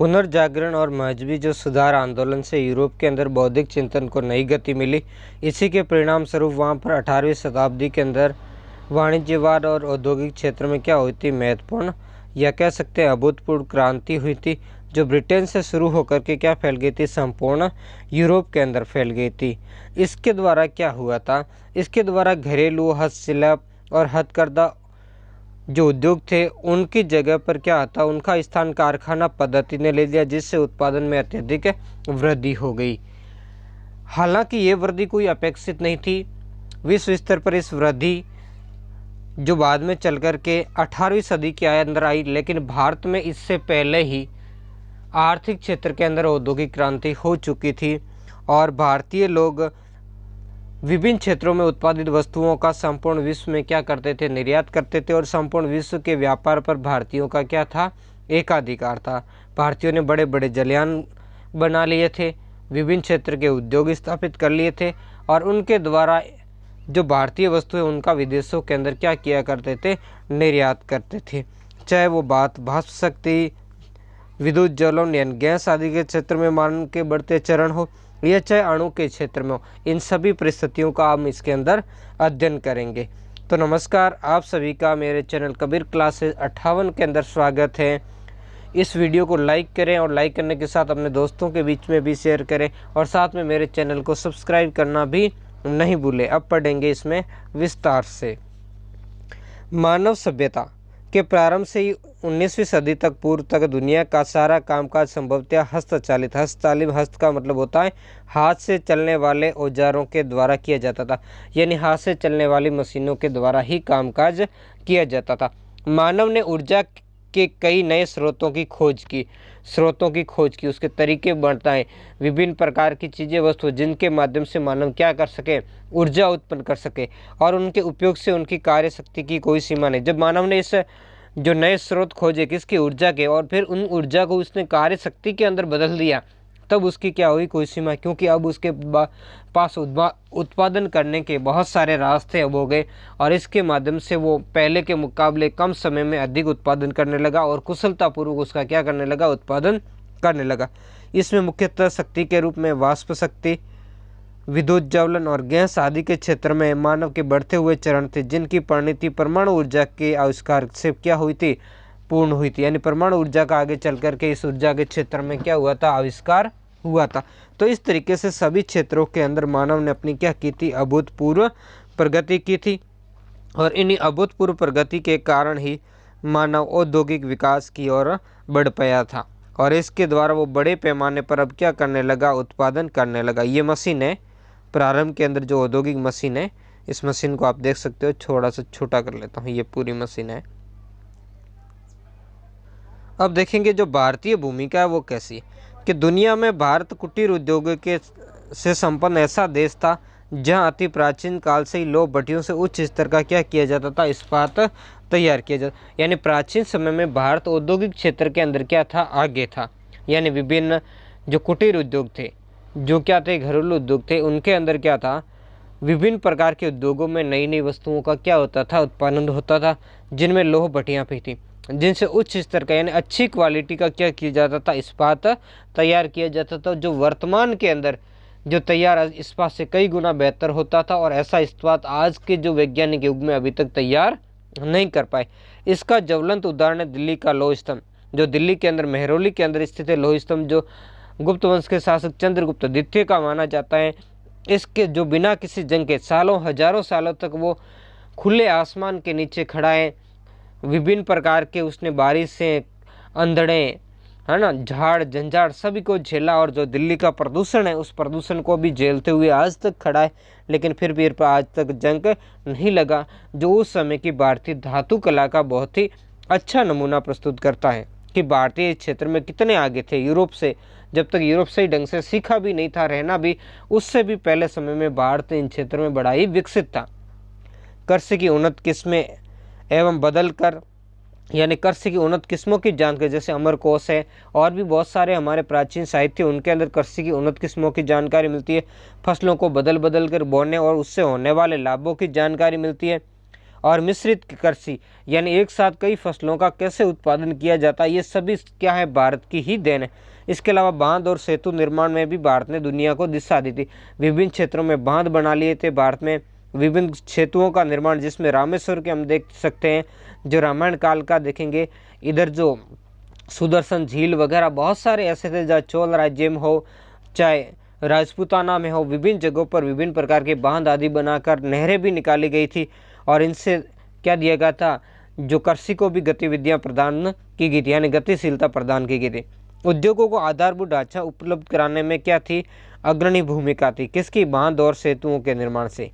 पुनर्जागरण और मजहबी जो सुधार आंदोलन से यूरोप के अंदर बौद्धिक चिंतन को नई गति मिली। इसी के परिणाम स्वरूप वहाँ पर 18वीं शताब्दी के अंदर वाणिज्यवाद और औद्योगिक क्षेत्र में क्या हुई थी, महत्वपूर्ण या कह सकते हैं अभूतपूर्व क्रांति हुई थी, जो ब्रिटेन से शुरू होकर के क्या फैल गई थी, संपूर्ण यूरोप के अंदर फैल गई थी। इसके द्वारा क्या हुआ था, इसके द्वारा घरेलू हस्तशिल्प और हथकरघा जो उद्योग थे उनकी जगह पर क्या आता, उनका स्थान कारखाना पद्धति ने ले लिया, जिससे उत्पादन में अत्यधिक वृद्धि हो गई। हालांकि ये वृद्धि कोई अपेक्षित नहीं थी। विश्व स्तर पर इस वृद्धि जो बाद में चल कर के 18वीं सदी के अंदर आई, लेकिन भारत में इससे पहले ही आर्थिक क्षेत्र के अंदर औद्योगिक क्रांति हो चुकी थी और भारतीय लोग विभिन्न क्षेत्रों में उत्पादित वस्तुओं का संपूर्ण विश्व में क्या करते थे, निर्यात करते थे और संपूर्ण विश्व के व्यापार पर भारतीयों का क्या था, एकाधिकार था। भारतीयों ने बड़े बड़े जलयान बना लिए थे, विभिन्न क्षेत्र के उद्योग स्थापित कर लिए थे और उनके द्वारा जो भारतीय वस्तुएं उनका विदेशों के अंदर क्या किया करते थे, निर्यात करते थे। चाहे वो बात भाष्प शक्ति, विद्युत ज्वलन यानी गैस आदि के क्षेत्र में मानव के बढ़ते चरण हो, यह चाहे अणु के क्षेत्र में हो, इन सभी परिस्थितियों का हम इसके अंदर अध्ययन करेंगे। तो नमस्कार, आप सभी का मेरे चैनल कबीर क्लासेस 58 के अंदर स्वागत है। इस वीडियो को लाइक करें और लाइक करने के साथ अपने दोस्तों के बीच में भी शेयर करें और साथ में मेरे चैनल को सब्सक्राइब करना भी नहीं भूलें। अब पढ़ेंगे इसमें विस्तार से। मानव सभ्यता के प्रारंभ से ही 19वीं सदी तक पूर्व तक दुनिया का सारा कामकाज संभवतः हस्तचालित, हस्त का मतलब होता है हाथ से चलने वाले औजारों के द्वारा किया जाता था, यानी हाथ से चलने वाली मशीनों के द्वारा ही कामकाज किया जाता था। मानव ने ऊर्जा के कई नए स्रोतों की खोज की, उसके तरीके बताएं, विभिन्न प्रकार की चीज़ें वस्तु जिनके माध्यम से मानव क्या कर सके, ऊर्जा उत्पन्न कर सके और उनके उपयोग से उनकी कार्य शक्ति की कोई सीमा नहीं। जब मानव ने इस जो नए स्रोत खोजे किसकी, ऊर्जा के, और फिर उन ऊर्जा को उसने कार्य शक्ति के अंदर बदल दिया, तब उसकी क्या हुई, कोई सीमा, क्योंकि अब उसके पास उत्पादन करने के बहुत सारे रास्ते अब हो गए और इसके माध्यम से वो पहले के मुकाबले कम समय में अधिक उत्पादन करने लगा और कुशलतापूर्वक उसका क्या करने लगा, उत्पादन करने लगा। इसमें मुख्यतः शक्ति के रूप में वाष्प शक्ति, विद्युत ज्वलन और गैस आदि के क्षेत्र में मानव के बढ़ते हुए चरण थे, जिनकी परिणति परमाणु ऊर्जा के आविष्कार से क्या हुई थी, पूर्ण हुई थी। यानी परमाणु ऊर्जा का आगे चल करके इस ऊर्जा के क्षेत्र में क्या हुआ था, आविष्कार हुआ था। तो इस तरीके से सभी क्षेत्रों के अंदर मानव ने अपनी क्या की थी, अभूतपूर्व प्रगति की थी और इन्हीं अभूतपूर्व प्रगति के कारण ही मानव औद्योगिक विकास की ओर बढ़ पाया था और इसके द्वारा वो बड़े पैमाने पर अब क्या करने लगा, उत्पादन करने लगा। ये मशीन है प्रारंभ के अंदर जो औद्योगिक मशीन है, इस मशीन को आप देख सकते हो, थोड़ा सा छोटा कर लेता हूँ, ये पूरी मशीन है। अब देखेंगे जो भारतीय भूमिका है वो कैसी है कि दुनिया में भारत कुटीर उद्योग के से संपन्न ऐसा देश था जहां अति प्राचीन काल से ही लौह भट्टियों से उच्च स्तर का क्या किया जाता था, इस्पात तैयार किया जाता। यानी प्राचीन समय में भारत औद्योगिक क्षेत्र के अंदर क्या था, आगे था। यानी विभिन्न जो कुटीर उद्योग थे, जो क्या थे, घरेलू उद्योग थे, उनके अंदर क्या था, विभिन्न प्रकार के उद्योगों में नई नई वस्तुओं का क्या होता था, उत्पादन होता था, जिनमें लौह भट्टियाँ भी थी, जिनसे उच्च स्तर का यानी अच्छी क्वालिटी का क्या किया जाता था, इस्पात तैयार किया जाता था, जो वर्तमान के अंदर जो तैयार इस्पात से कई गुना बेहतर होता था और ऐसा इस्पात आज के जो वैज्ञानिक युग में अभी तक तैयार नहीं कर पाए। इसका ज्वलंत उदाहरण है दिल्ली का लौह स्तंभ, जो दिल्ली के अंदर मेहरौली के अंदर स्थित है लौह स्तंभ, जो गुप्त वंश के शासक चंद्रगुप्त द्वितीय का माना जाता है। इसके जो बिना किसी जंग के सालों हजारों सालों तक वो खुले आसमान के नीचे खड़ा है, विभिन्न प्रकार के उसने बारिश से, अंधड़े, है ना, झाड़ झंझाड़ सभी को झेला और जो दिल्ली का प्रदूषण है उस प्रदूषण को भी झेलते हुए आज तक खड़ा है, लेकिन फिर भी आज तक जंग नहीं लगा, जो उस समय की भारतीय धातु कला का बहुत ही अच्छा नमूना प्रस्तुत करता है कि भारतीय क्षेत्र में कितने आगे थे यूरोप से। जब तक यूरोप से ही ढंग से सीखा भी नहीं था, रहना भी, उससे भी पहले समय में भारत इन क्षेत्रों में बड़ा ही विकसित था। कृषि की उन्नत किस्में एवं बदल कर, यानी कृषि की उन्नत किस्मों की जानकारी, जैसे अमरकोश है और भी बहुत सारे हमारे प्राचीन साहित्य, उनके अंदर कृषि की उन्नत किस्मों की जानकारी मिलती है। फसलों को बदल बदल कर बोने और उससे होने वाले लाभों की जानकारी मिलती है और मिश्रित कृषि यानी एक साथ कई फसलों का कैसे उत्पादन किया जाता है, ये सभी क्या है, भारत की ही देन है। इसके अलावा बांध और सेतु निर्माण में भी भारत ने दुनिया को दिशा दी थी। विभिन्न क्षेत्रों में बांध बना लिए थे भारत में, विभिन्न सेतुओं का निर्माण, जिसमें रामेश्वर के हम देख सकते हैं, जो रामायण काल का देखेंगे। इधर जो सुदर्शन झील वगैरह बहुत सारे ऐसे थे, जहाँ चोल राज्य में हो चाहे राजपूताना में हो, विभिन्न जगहों पर विभिन्न प्रकार के बांध आदि बनाकर नहरें भी निकाली गई थी। और इनसे क्या दिया गया था, जो कृषि को भी गतिविधियां प्रदान की गई थी, यानी गतिशीलता प्रदान की गई थी। उद्योगों को आधारभूत ढांचा उपलब्ध कराने में क्या थी, अग्रणी भूमिका थी। किसकी, बांध और सेतुओं के निर्माण से।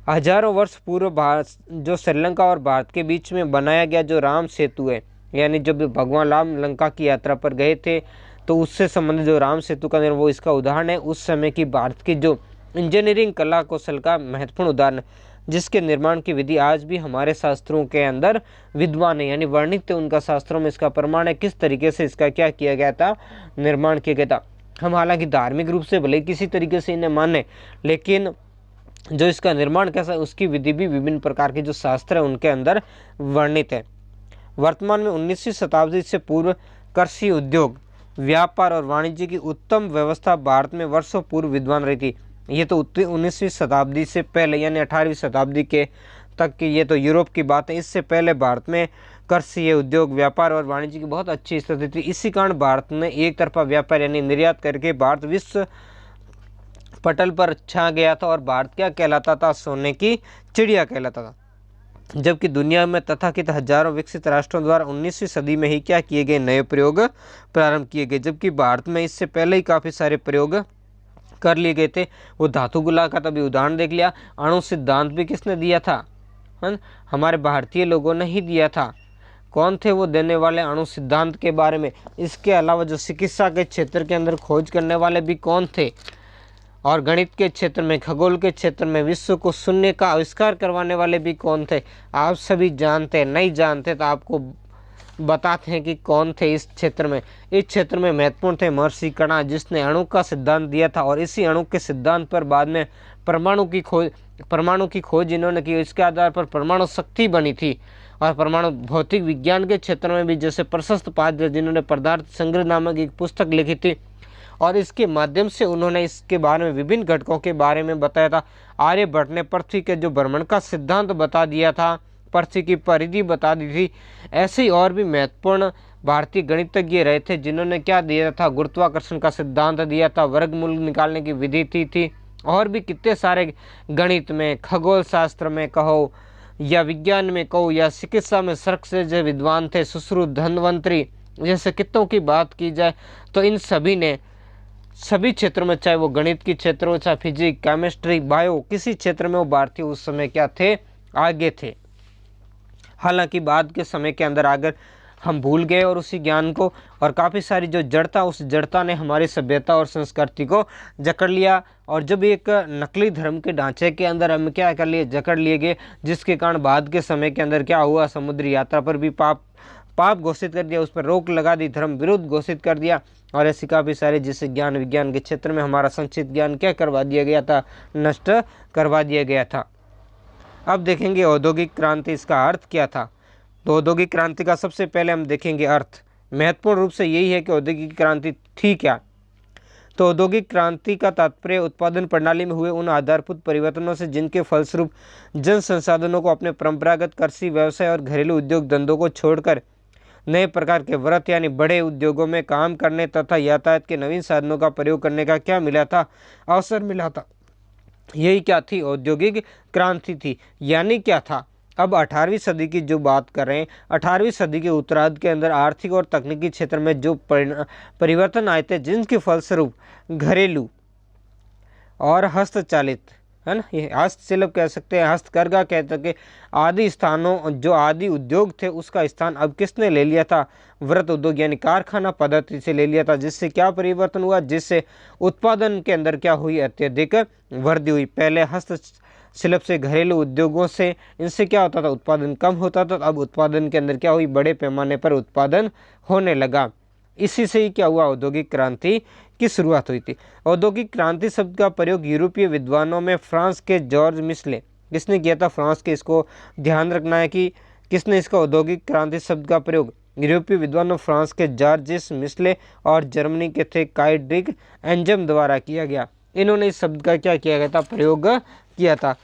हजारों वर्ष पूर्व भारत, जो श्रीलंका और भारत के बीच में बनाया गया जो राम सेतु है, यानी जब भगवान राम लंका की यात्रा पर गए थे तो उससे संबंधित जो राम सेतु का निर्माण, वो इसका उदाहरण है। उस समय की भारत की जो इंजीनियरिंग कला कौशल का महत्वपूर्ण उदाहरण है, जिसके निर्माण की विधि आज भी हमारे शास्त्रों के अंदर विद्वान है, यानी वर्णित है उनका शास्त्रों में। इसका प्रमाण है किस तरीके से इसका क्या किया गया था, निर्माण किया गया था। हम हालांकि धार्मिक रूप से भले किसी तरीके से इन्हें माने, लेकिन जो इसका निर्माण कैसा है उसकी विधि भी विभिन्न प्रकार के जो शास्त्र है उनके अंदर वर्णित है। वर्तमान में 19वीं शताब्दी से पूर्व कृषि, उद्योग, व्यापार और वाणिज्य की उत्तम व्यवस्था भारत में वर्षों पूर्व विद्वान रही थी। ये तो 19वीं शताब्दी से पहले, यानी 18वीं शताब्दी के तक की ये तो यूरोप की बात है। इससे पहले भारत में कृषि, उद्योग, व्यापार और वाणिज्य की बहुत अच्छी स्थिति थी। इसी कारण भारत ने एक तरफा व्यापार यानी निर्यात करके भारत विश्व पटल पर छा गया था, और भारत क्या कहलाता था, सोने की चिड़िया कहलाता था। जबकि दुनिया में तथाकथित हजारों विकसित राष्ट्रों द्वारा 19वीं सदी में ही क्या किए गए, नए प्रयोग प्रारंभ किए गए, जबकि भारत में इससे पहले ही काफ़ी सारे प्रयोग कर लिए गए थे। वो धातु गुला का तभी उदाहरण देख लिया। अणु सिद्धांत भी किसने दिया था, हमारे भारतीय लोगों ने ही दिया था। कौन थे वो देने वाले अणु सिद्धांत के बारे में? इसके अलावा जो चिकित्सा के क्षेत्र के अंदर खोज करने वाले भी कौन थे, और गणित के क्षेत्र में, खगोल के क्षेत्र में विश्व को शून्य का आविष्कार करवाने वाले भी कौन थे? आप सभी जानते हैं, नहीं जानते तो आपको बताते हैं कि कौन थे इस क्षेत्र में। इस क्षेत्र में महत्वपूर्ण थे महर्षि कणा, जिसने अणु का सिद्धांत दिया था, और इसी अणु के सिद्धांत पर बाद में परमाणु की खोज इन्होंने की। इसके आधार पर परमाणु शक्ति बनी थी। और परमाणु भौतिक विज्ञान के क्षेत्र में भी जैसे प्रशस्त पात्र, जिन्होंने पदार्थ संग्रह नामक एक पुस्तक लिखी थी, और इसके माध्यम से उन्होंने इसके बारे में विभिन्न घटकों के बारे में बताया था। आर्यभट्ट ने पृथ्वी के जो भ्रमण का सिद्धांत बता दिया था, पृथ्वी की परिधि बता दी थी। ऐसे ही और भी महत्वपूर्ण भारतीय गणितज्ञ रहे थे, जिन्होंने क्या दिया था, गुरुत्वाकर्षण का सिद्धांत दिया था, वर्गमूल निकालने की विधि थी। और भी कितने सारे गणित में, खगोल शास्त्र में कहो, या विज्ञान में कहो, या चिकित्सा में सर्क से जो विद्वान थे, सुश्रुत, धन्वंतरी जैसे कितनों की बात की जाए तो इन सभी ने सभी क्षेत्रों में, चाहे वो गणित की क्षेत्र हो, चाहे फिजिक्स, केमिस्ट्री, बायो, किसी क्षेत्र में वो भारतीय उस समय क्या थे, आगे थे। हालांकि बाद के समय के अंदर अगर हम भूल गए और उसी ज्ञान को, और काफ़ी सारी जो जड़ता, उस जड़ता ने हमारी सभ्यता और संस्कृति को जकड़ लिया। और जब एक नकली धर्म के ढांचे के अंदर हम क्या कर लिए, जकड़ लिए गए, जिसके कारण बाद के समय के अंदर क्या हुआ, समुद्री यात्रा पर भी पाप घोषित कर दिया, उस पर रोक लगा दी, धर्म विरुद्ध घोषित कर दिया। और ऐसी काफ़ी सारे जिससे ज्ञान विज्ञान के क्षेत्र में हमारा संचित ज्ञान क्या करवा दिया गया था, नष्ट करवा दिया गया था। अब देखेंगे औद्योगिक क्रांति, इसका अर्थ क्या था। तो औद्योगिक क्रांति का सबसे पहले हम देखेंगे अर्थ। महत्वपूर्ण रूप से यही है कि औद्योगिक क्रांति थी क्या। तो औद्योगिक क्रांति का तात्पर्य उत्पादन प्रणाली में हुए उन आधारभूत परिवर्तनों से, जिनके फलस्वरूप जन संसाधनों को अपने परंपरागत कृषि व्यवसाय और घरेलू उद्योग धंधों को छोड़कर नए प्रकार के व्रत यानी बड़े उद्योगों में काम करने तथा यातायात के नवीन साधनों का प्रयोग करने का क्या मिला था, अवसर मिला था। यही क्या थी, औद्योगिक क्रांति थी। यानी क्या था, अब 18वीं सदी की जो बात कर रहे हैं, 18वीं सदी के उत्तरार्ध के अंदर आर्थिक और तकनीकी क्षेत्र में जो परिवर्तन आए थे, जिनके फलस्वरूप घरेलू और हस्तचालित, है ना, ये हस्तशिल्प कह सकते हैं, हस्तकरघा कह सकते हैं, आदि स्थानों, जो आदि उद्योग थे, उसका स्थान अब किसने ले लिया था, व्रत उद्योग यानी कारखाना पद्धति से ले लिया था। जिससे क्या परिवर्तन हुआ, जिससे उत्पादन के अंदर क्या हुई, अत्यधिक वृद्धि हुई। पहले हस्तशिल्प से, घरेलू उद्योगों से, इनसे क्या होता था, उत्पादन कम होता था। अब उत्पादन के अंदर क्या हुई, बड़े पैमाने पर उत्पादन होने लगा। इसी से ही क्या हुआ, औद्योगिक क्रांति की शुरुआत हुई थी। औद्योगिक क्रांति शब्द का प्रयोग यूरोपीय विद्वानों में फ्रांस के जॉर्ज मिशले किसने किया था? फ्रांस के। इसको ध्यान रखना है कि किसने इसका औद्योगिक क्रांति शब्द का प्रयोग यूरोपीय विद्वानों फ्रांस के जॉर्जिस मिस्ले और जर्मनी के थे काइड्रिक एंजम द्वारा किया गया। इन्होंने इस शब्द का क्या किया गया था? प्रयोग किया था।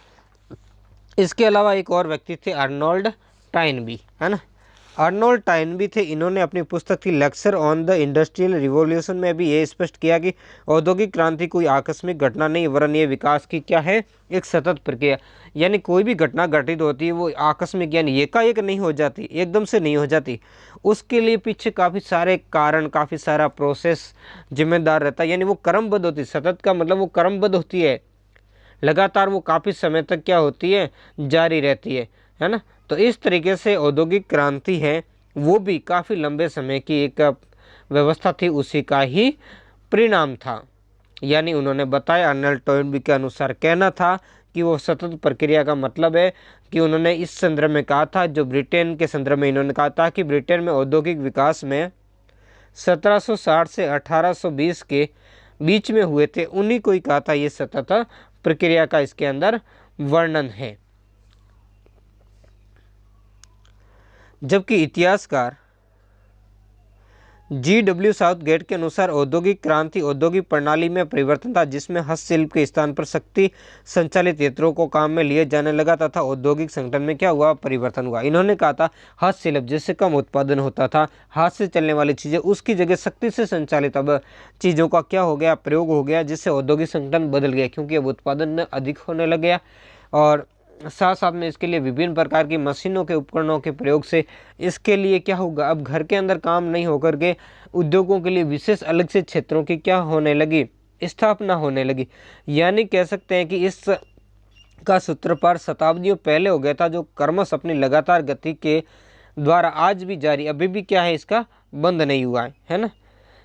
इसके अलावा एक और व्यक्ति थे अर्नोल्ड टाइनबी, है ना। अर्नोल्ड टाइनबी थे। इन्होंने अपनी पुस्तक थी lecture on the industrial revolution में भी ये स्पष्ट किया कि औद्योगिक क्रांति कोई आकस्मिक घटना नहीं वरन ये विकास की क्या है? एक सतत प्रक्रिया। यानी कोई भी घटना घटित होती है वो आकस्मिक यानी एकाएक नहीं हो जाती, एकदम से नहीं हो जाती। उसके लिए पीछे काफ़ी सारे कारण, काफ़ी सारा प्रोसेस जिम्मेदार रहता है। यानी वो क्रमबद्ध होती है। सतत का मतलब वो क्रमबद्ध होती है, लगातार वो काफ़ी समय तक क्या होती है? जारी रहती है ना। तो इस तरीके से औद्योगिक क्रांति है वो भी काफ़ी लंबे समय की एक व्यवस्था थी, उसी का ही परिणाम था। यानी उन्होंने बताया, अर्नोल्ड टॉइनबी के अनुसार कहना था कि वो सतत प्रक्रिया का मतलब है कि उन्होंने इस संदर्भ में कहा था, जो ब्रिटेन के संदर्भ में इन्होंने कहा था कि ब्रिटेन में औद्योगिक विकास में 1760 से 1820 के बीच में हुए थे, उन्हीं को ही कहा था ये सतत प्रक्रिया का इसके अंदर वर्णन है। जबकि इतिहासकार G.W. साउथगेट के अनुसार औद्योगिक क्रांति औद्योगिक प्रणाली में परिवर्तन था, जिसमें हस्तशिल्प के स्थान पर शक्ति संचालित यंत्रों को काम में लिए जाने लगा तथा औद्योगिक संगठन में क्या हुआ? परिवर्तन हुआ। इन्होंने कहा था हस्तशिल्प जिससे कम उत्पादन होता था, हाथ से चलने वाली चीज़ें, उसकी जगह शक्ति से संचालित अब चीज़ों का क्या हो गया? प्रयोग हो गया, जिससे औद्योगिक संगठन बदल गया, क्योंकि अब उत्पादन अधिक होने लग गया। और साथ साथ में इसके लिए विभिन्न प्रकार की मशीनों के उपकरणों के प्रयोग से इसके लिए क्या होगा? अब घर के अंदर काम नहीं होकर के उद्योगों के लिए विशेष अलग से क्षेत्रों की क्या होने लगी? स्थापना होने लगी। यानी कह सकते हैं कि इस का सूत्रपात शताब्दियों पहले हो गया था, जो क्रमश अपनी लगातार गति के द्वारा आज भी जारी, अभी भी क्या है? इसका बंद नहीं हुआ है ना।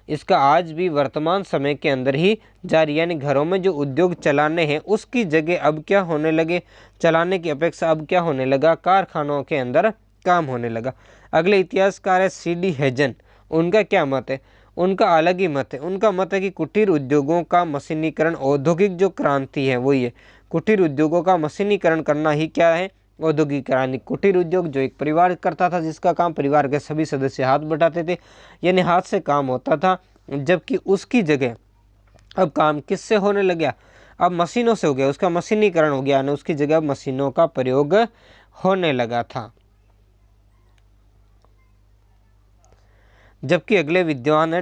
इसका आज भी वर्तमान समय के अंदर ही जारी, यानी घरों में जो उद्योग चलाने हैं उसकी जगह अब क्या होने लगे? चलाने की अपेक्षा अब क्या होने लगा? कारखानों के अंदर काम होने लगा। अगले इतिहासकार है C.D. हेजन। उनका क्या मत है? उनका अलग ही मत है। उनका मत है कि कुटीर उद्योगों का मशीनीकरण औद्योगिक जो क्रांति है वही है। कुटीर उद्योगों का मशीनीकरण करना ही क्या है? औद्योगिक क्रांति। कुटीर उद्योग जो एक परिवार करता था, जिसका काम परिवार के सभी सदस्य हाथ बटाते थे, यानी हाथ से काम होता था, जबकि उसकी जगह अब काम किससे होने लग गया? अब मशीनों से हो गया, उसका मशीनीकरण हो गया, यानी उसकी जगह मशीनों का प्रयोग होने लगा था। जबकि अगले विद्वान है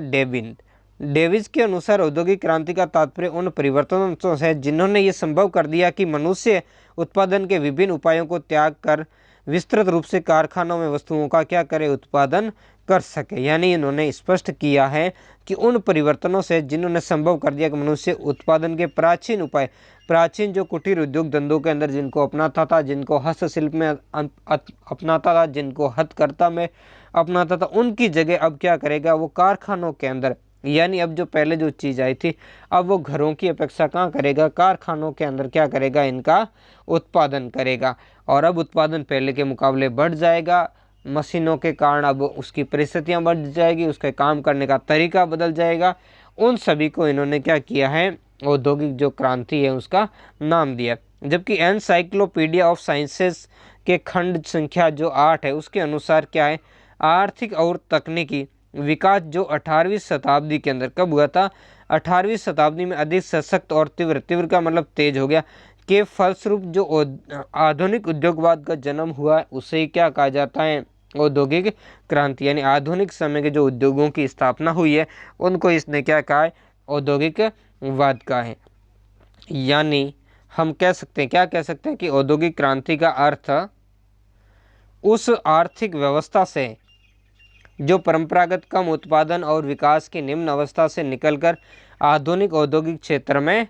डेविस के अनुसार औद्योगिक क्रांति का तात्पर्य उन परिवर्तनों से है जिन्होंने ये संभव कर दिया कि मनुष्य उत्पादन के विभिन्न उपायों को त्याग कर विस्तृत रूप से कारखानों में वस्तुओं का क्या करे? उत्पादन कर सके। यानी इन्होंने स्पष्ट किया है कि उन परिवर्तनों से जिन्होंने संभव कर दिया कि मनुष्य उत्पादन के प्राचीन उपाय, प्राचीन जो कुटीर उद्योग धंधों के अंदर जिनको अपनाता था, जिनको हस्तशिल्प में अपनाता था, जिनको हथकरघा में अपनाता था, उनकी जगह अब क्या करेगा? वो कारखानों के अंदर, यानी अब जो पहले जो चीज़ आई थी अब वो घरों की अपेक्षा कहाँ करेगा? कारखानों के अंदर क्या करेगा? इनका उत्पादन करेगा। और अब उत्पादन पहले के मुकाबले बढ़ जाएगा। मशीनों के कारण अब उसकी परिस्थितियाँ बढ़ जाएगी, उसके काम करने का तरीका बदल जाएगा। उन सभी को इन्होंने क्या किया है? औद्योगिक जो क्रांति है उसका नाम दिया। जबकि एनसाइक्लोपीडिया ऑफ साइंसेस के खंड संख्या जो 8 है उसके अनुसार क्या है? आर्थिक और तकनीकी विकास जो 18वीं शताब्दी के अंदर कब हुआ था? 18वीं शताब्दी में अधिक सशक्त और तीव्र का मतलब तेज हो गया के फलस्वरूप जो आधुनिक उद्योगवाद का जन्म हुआ उसे क्या कहा जाता है? औद्योगिक क्रांति। यानी आधुनिक समय के जो उद्योगों की स्थापना हुई है उनको इसने क्या कहा है? औद्योगिक वाद का है। यानी हम कह सकते हैं, क्या कह सकते हैं कि औद्योगिक क्रांति का अर्थ उस आर्थिक व्यवस्था से जो परंपरागत कम उत्पादन और विकास की निम्न अवस्था से निकलकर आधुनिक औद्योगिक क्षेत्र में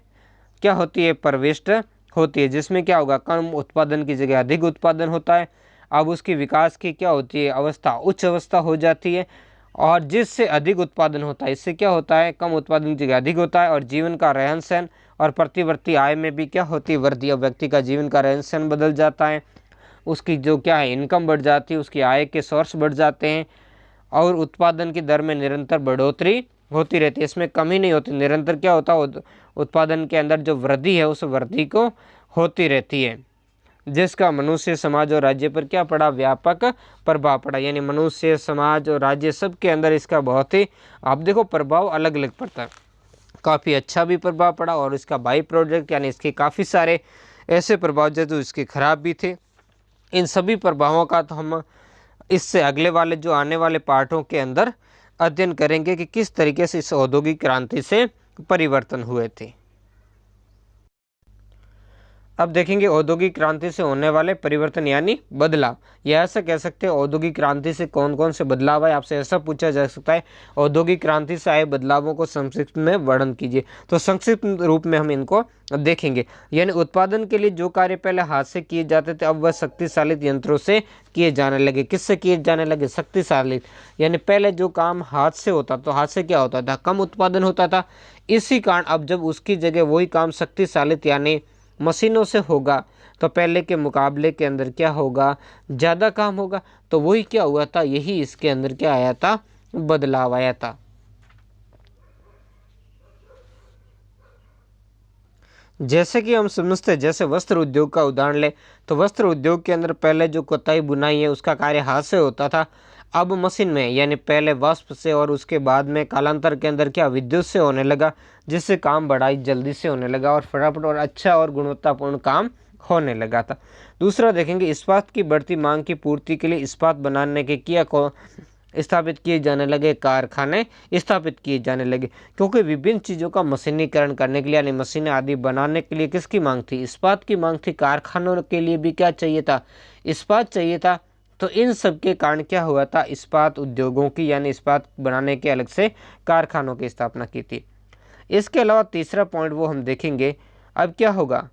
क्या होती है? प्रविष्ट होती है, जिसमें क्या होगा? कम उत्पादन की जगह अधिक उत्पादन होता है। अब उसकी विकास की क्या होती है? अवस्था उच्च अवस्था हो जाती है। और जिससे अधिक उत्पादन होता है इससे क्या होता है? कम उत्पादन की जगह अधिक होता है। और जीवन का रहन सहन और प्रतिवर्ती आय में भी क्या होती है? वृद्धि। अब व्यक्ति का जीवन का रहन सहन बदल जाता है, उसकी जो क्या है इनकम बढ़ जाती है, उसकी आय के सोर्स बढ़ जाते हैं और उत्पादन की दर में निरंतर बढ़ोतरी होती रहती है, इसमें कमी नहीं होती। निरंतर क्या होता है? उत्पादन के अंदर जो वृद्धि है उस वृद्धि को होती रहती है। जिसका मनुष्य, समाज और राज्य पर क्या पड़ा, व्यापक प्रभाव पड़ा। यानी मनुष्य, समाज और राज्य सब के अंदर इसका बहुत ही, आप देखो, प्रभाव अलग अलग पड़ता है। काफ़ी अच्छा भी प्रभाव पड़ा और इसका बाई प्रोडक्ट यानी इसके काफ़ी सारे ऐसे प्रभाव जो इसके खराब भी थे। इन सभी प्रभावों का तो हम इससे अगले वाले जो आने वाले पार्टों के अंदर अध्ययन करेंगे कि किस तरीके से इस औद्योगिक क्रांति से परिवर्तन हुए थे। अब देखेंगे औद्योगिक क्रांति से होने वाले परिवर्तन यानी बदलाव। यह ऐसा कह सकते हैं औद्योगिक क्रांति से कौन कौन से बदलाव आए, आपसे ऐसा पूछा जा सकता है औद्योगिक क्रांति से आए बदलावों को संक्षिप्त में वर्णन कीजिए। तो संक्षिप्त रूप में हम इनको देखेंगे। यानी उत्पादन के लिए जो कार्य पहले हाथ से किए जाते थे अब वह शक्तिशाली यंत्रों से किए जाने लगे। किससे किए जाने लगे, शक्तिशाली। यानी पहले जो काम हाथ से होता तो हाथ से क्या होता था, कम उत्पादन होता था। इसी कारण अब जब उसकी जगह वही काम शक्तिशाली यानी मशीनों से होगा तो पहले के मुकाबले के अंदर क्या होगा, ज़्यादा काम होगा। तो वही क्या हुआ था, यही इसके अंदर क्या आया था, बदलाव आया था। जैसे कि हम समझते हैं, जैसे वस्त्र उद्योग का उदाहरण ले तो वस्त्र उद्योग के अंदर पहले जो कताई बुनाई है उसका कार्य हाथ से होता था, अब मशीन में यानी पहले वाष्प से और उसके बाद में कालांतर के अंदर क्या विद्युत से होने लगा, जिससे काम बड़ा जल्दी से होने लगा और फटाफट और अच्छा और गुणवत्तापूर्ण काम होने लगा था। दूसरा देखेंगे इस्पात की बढ़ती मांग की पूर्ति के लिए इस्पात बनाने के किया को स्थापित किए जाने लगे, कारखाने स्थापित किए जाने लगे। क्योंकि विभिन्न चीज़ों का मशीनीकरण करने के लिए यानी मशीनें आदि बनाने के लिए किसकी मांग थी, इस्पात की मांग थी। कारखानों के लिए भी क्या चाहिए था, इस्पात चाहिए था। तो इन सब के कारण क्या हुआ था, इस्पात उद्योगों की यानी इस्पात बनाने के अलग से कारखानों की स्थापना की थी। इसके अलावा तीसरा पॉइंट वो हम देखेंगे। अब क्या होगा,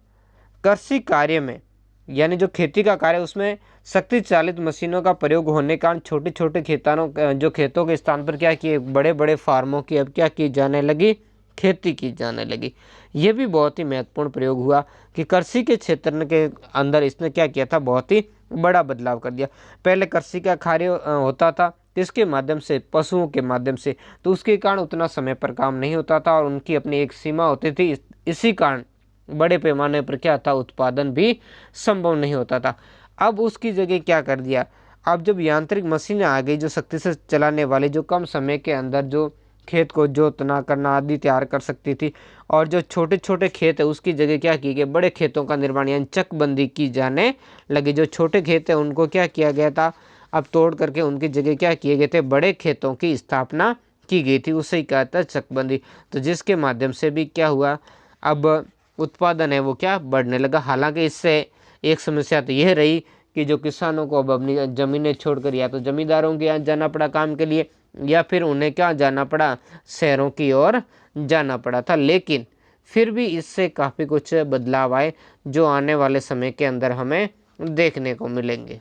कृषि कार्य में यानी जो खेती का कार्य उसमें शक्ति चालित मशीनों का प्रयोग होने के कारण छोटे छोटे खेतों के स्थान पर क्या किए, बड़े बड़े फार्मों की अब क्या की जाने लगी, खेती की जाने लगी। ये भी बहुत ही महत्वपूर्ण प्रयोग हुआ कि कृषि के क्षेत्र के अंदर इसने क्या किया था, बहुत ही बड़ा बदलाव कर दिया। पहले कृषि का कार्य होता था किसके माध्यम से, पशुओं के माध्यम से, तो उसके कारण उतना समय पर काम नहीं होता था और उनकी अपनी एक सीमा होती थी। इसी कारण बड़े पैमाने पर क्या था, उत्पादन भी संभव नहीं होता था। अब उसकी जगह क्या कर दिया, अब जब यांत्रिक मशीनें आ गई जो शक्ति से चलाने वाली, जो कम समय के अंदर जो खेत को जोतना करना आदि तैयार कर सकती थी, और जो छोटे छोटे खेत है उसकी जगह क्या की गई, बड़े खेतों का निर्माण यानी चकबंदी की जाने लगी। जो छोटे खेत है उनको क्या किया गया था, अब तोड़ करके उनकी जगह क्या किए गए थे, बड़े खेतों की स्थापना की गई थी, उससे ही कहा था चकबंदी। तो जिसके माध्यम से भी क्या हुआ, अब उत्पादन है वो क्या बढ़ने लगा। हालांकि इससे एक समस्या तो यह रही कि जो किसानों को अब अपनी ज़मीनें छोड़कर या तो जमींदारों के यहाँ जाना पड़ा काम के लिए, या फिर उन्हें क्या जाना पड़ा, शहरों की ओर जाना पड़ा था। लेकिन फिर भी इससे काफ़ी कुछ बदलाव आए जो आने वाले समय के अंदर हमें देखने को मिलेंगे।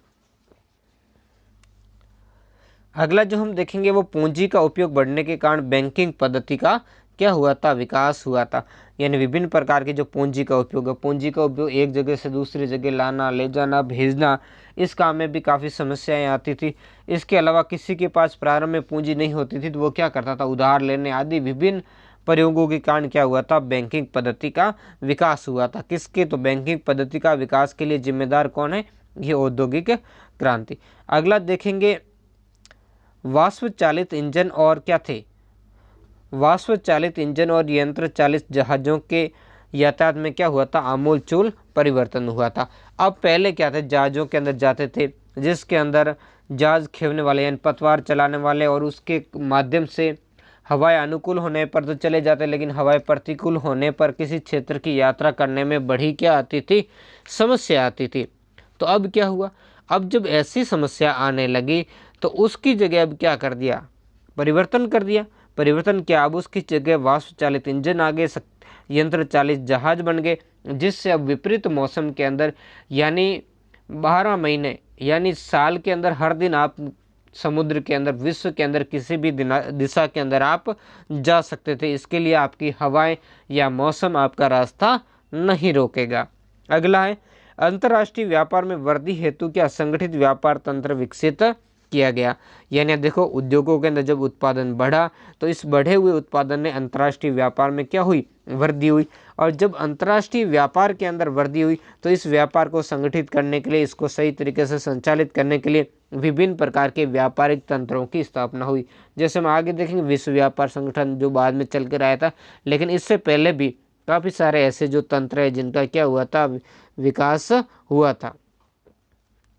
अगला जो हम देखेंगे वो पूंजी का उपयोग बढ़ने के कारण बैंकिंग पद्धति का क्या हुआ था, विकास हुआ था। यानी विभिन्न प्रकार के जो पूंजी का उपयोग है, पूंजी का उपयोग एक जगह से दूसरी जगह लाना, ले जाना, भेजना, इस काम में भी काफ़ी समस्याएं आती थी। इसके अलावा किसी के पास प्रारंभ में पूंजी नहीं होती थी तो वो क्या करता था, उधार लेने आदि विभिन्न प्रयोगों के कारण क्या हुआ था, बैंकिंग पद्धति का विकास हुआ था। किसके, तो बैंकिंग पद्धति का विकास के लिए जिम्मेदार कौन है, ये औद्योगिक क्रांति। अगला देखेंगे वाष्प चालित इंजन और क्या थे, वाष्प चालित इंजन और यंत्र चालित जहाज़ों के यातायात में क्या हुआ था, आमूलचूल परिवर्तन हुआ था। अब पहले क्या थे, जहाज़ों के अंदर जाते थे जिसके अंदर जहाज़ खेवने वाले यानी पतवार चलाने वाले, और उसके माध्यम से हवाएं अनुकूल होने पर तो चले जाते, लेकिन हवाएं प्रतिकूल होने पर किसी क्षेत्र की यात्रा करने में बड़ी क्या आती थी, समस्या आती थी। तो अब क्या हुआ, अब जब ऐसी समस्या आने लगी तो उसकी जगह अब क्या कर दिया, परिवर्तन कर दिया। परिवर्तन क्या, अब उसकी जगह वाष्प चालित इंजन आ गए, यंत्र चालित जहाज बन गए, जिससे अब विपरीत मौसम के अंदर यानी 12 महीने यानी साल के अंदर हर दिन आप समुद्र के अंदर, विश्व के अंदर किसी भी दिशा के अंदर आप जा सकते थे। इसके लिए आपकी हवाएं या मौसम आपका रास्ता नहीं रोकेगा। अगला है अंतर्राष्ट्रीय व्यापार में वृद्धि हेतु क्या संगठित व्यापार तंत्र विकसित किया गया। यानी अब देखो उद्योगों के अंदर जब उत्पादन बढ़ा तो इस बढ़े हुए उत्पादन ने अंतर्राष्ट्रीय व्यापार में क्या हुई, वृद्धि हुई। और जब अंतर्राष्ट्रीय व्यापार के अंदर वृद्धि हुई तो इस व्यापार को संगठित करने के लिए, इसको सही तरीके से संचालित करने के लिए विभिन्न प्रकार के व्यापारिक तंत्रों की स्थापना हुई। जैसे हम आगे देखेंगे विश्व व्यापार संगठन जो बाद में चल कर आया था, लेकिन इससे पहले भी काफ़ी सारे ऐसे जो तंत्र है जिनका क्या हुआ था, विकास हुआ था।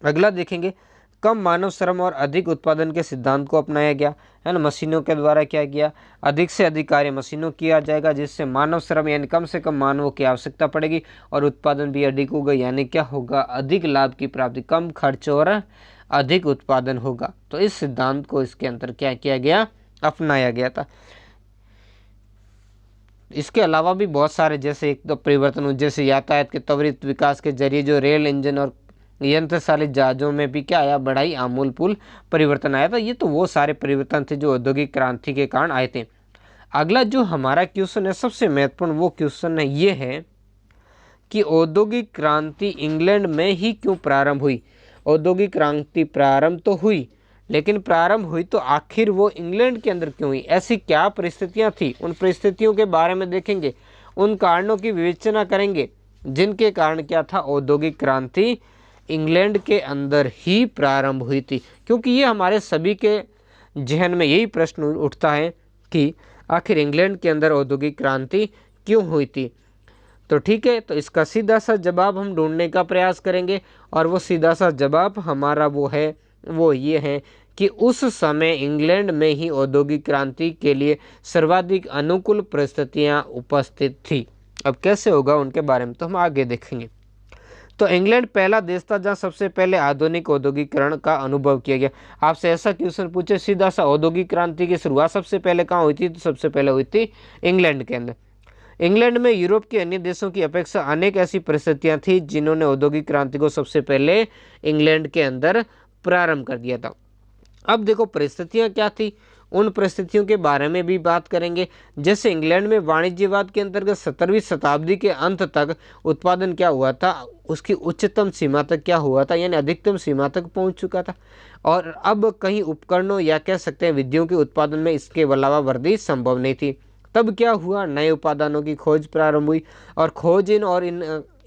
अगला देखेंगे कम मानव श्रम और अधिक उत्पादन के सिद्धांत को अपनाया गया, है ना। मशीनों के द्वारा क्या किया, अधिक से अधिक कार्य मशीनों किया जाएगा, जिससे मानव श्रम यानी कम से कम मानवों की आवश्यकता पड़ेगी और उत्पादन भी अधिक होगा। यानी क्या होगा, अधिक लाभ की प्राप्ति, कम खर्च और अधिक उत्पादन होगा। तो इस सिद्धांत को इसके अंदर क्या किया गया, अपनाया गया था। इसके अलावा भी बहुत सारे जैसे एक तो परिवर्तन हुए, जैसे यातायात के त्वरित विकास के जरिए जो रेल इंजन और यंत्रचालित जहाजों में भी क्या आया, बड़ा ही आमूलपूल परिवर्तन आया था। ये तो वो सारे परिवर्तन थे जो औद्योगिक क्रांति के कारण आए थे। अगला जो हमारा क्वेश्चन है, सबसे महत्वपूर्ण वो क्वेश्चन है, ये है कि औद्योगिक क्रांति इंग्लैंड में ही क्यों प्रारंभ हुई। औद्योगिक क्रांति प्रारंभ तो हुई, लेकिन प्रारंभ हुई तो आखिर वो इंग्लैंड के अंदर क्यों हुई, ऐसी क्या परिस्थितियां थी, उन परिस्थितियों के बारे में देखेंगे, उन कारणों की विवेचना करेंगे जिनके कारण क्या था, औद्योगिक क्रांति इंग्लैंड के अंदर ही प्रारंभ हुई थी। क्योंकि ये हमारे सभी के जहन में यही प्रश्न उठता है कि आखिर इंग्लैंड के अंदर औद्योगिक क्रांति क्यों हुई थी। तो ठीक है, तो इसका सीधा सा जवाब हम ढूंढने का प्रयास करेंगे और वो सीधा सा जवाब हमारा वो ये है कि उस समय इंग्लैंड में ही औद्योगिक क्रांति के लिए सर्वाधिक अनुकूल परिस्थितियां उपस्थित थी। अब कैसे होगा उनके बारे में तो हम आगे देखेंगे। तो इंग्लैंड पहला देश था जहां सबसे पहले आधुनिक औद्योगिकरण का अनुभव किया गया। आपसे ऐसा क्वेश्चन पूछे सीधा सा, औद्योगिक क्रांति की शुरुआत सबसे पहले कहाँ हुई थी, तो सबसे पहले हुई थी इंग्लैंड के अंदर। इंग्लैंड में यूरोप के अन्य देशों की अपेक्षा अनेक ऐसी परिस्थितियां थी जिन्होंने औद्योगिक क्रांति को सबसे पहले इंग्लैंड के अंदर प्रारंभ कर दिया था। अब देखो परिस्थितियां क्या थी, उन परिस्थितियों के बारे में भी बात करेंगे। जैसे इंग्लैंड में वाणिज्यवाद के अंतर्गत 17वीं शताब्दी के अंत तक उत्पादन क्या हुआ था, उसकी उच्चतम सीमा तक क्या हुआ था, यानी अधिकतम सीमा तक पहुंच चुका था। और अब कहीं उपकरणों या कह सकते हैं विधियों के उत्पादन में इसके अलावा वृद्धि संभव नहीं थी। तब क्या हुआ, नए उत्पादनों की खोज प्रारंभ हुई और खोज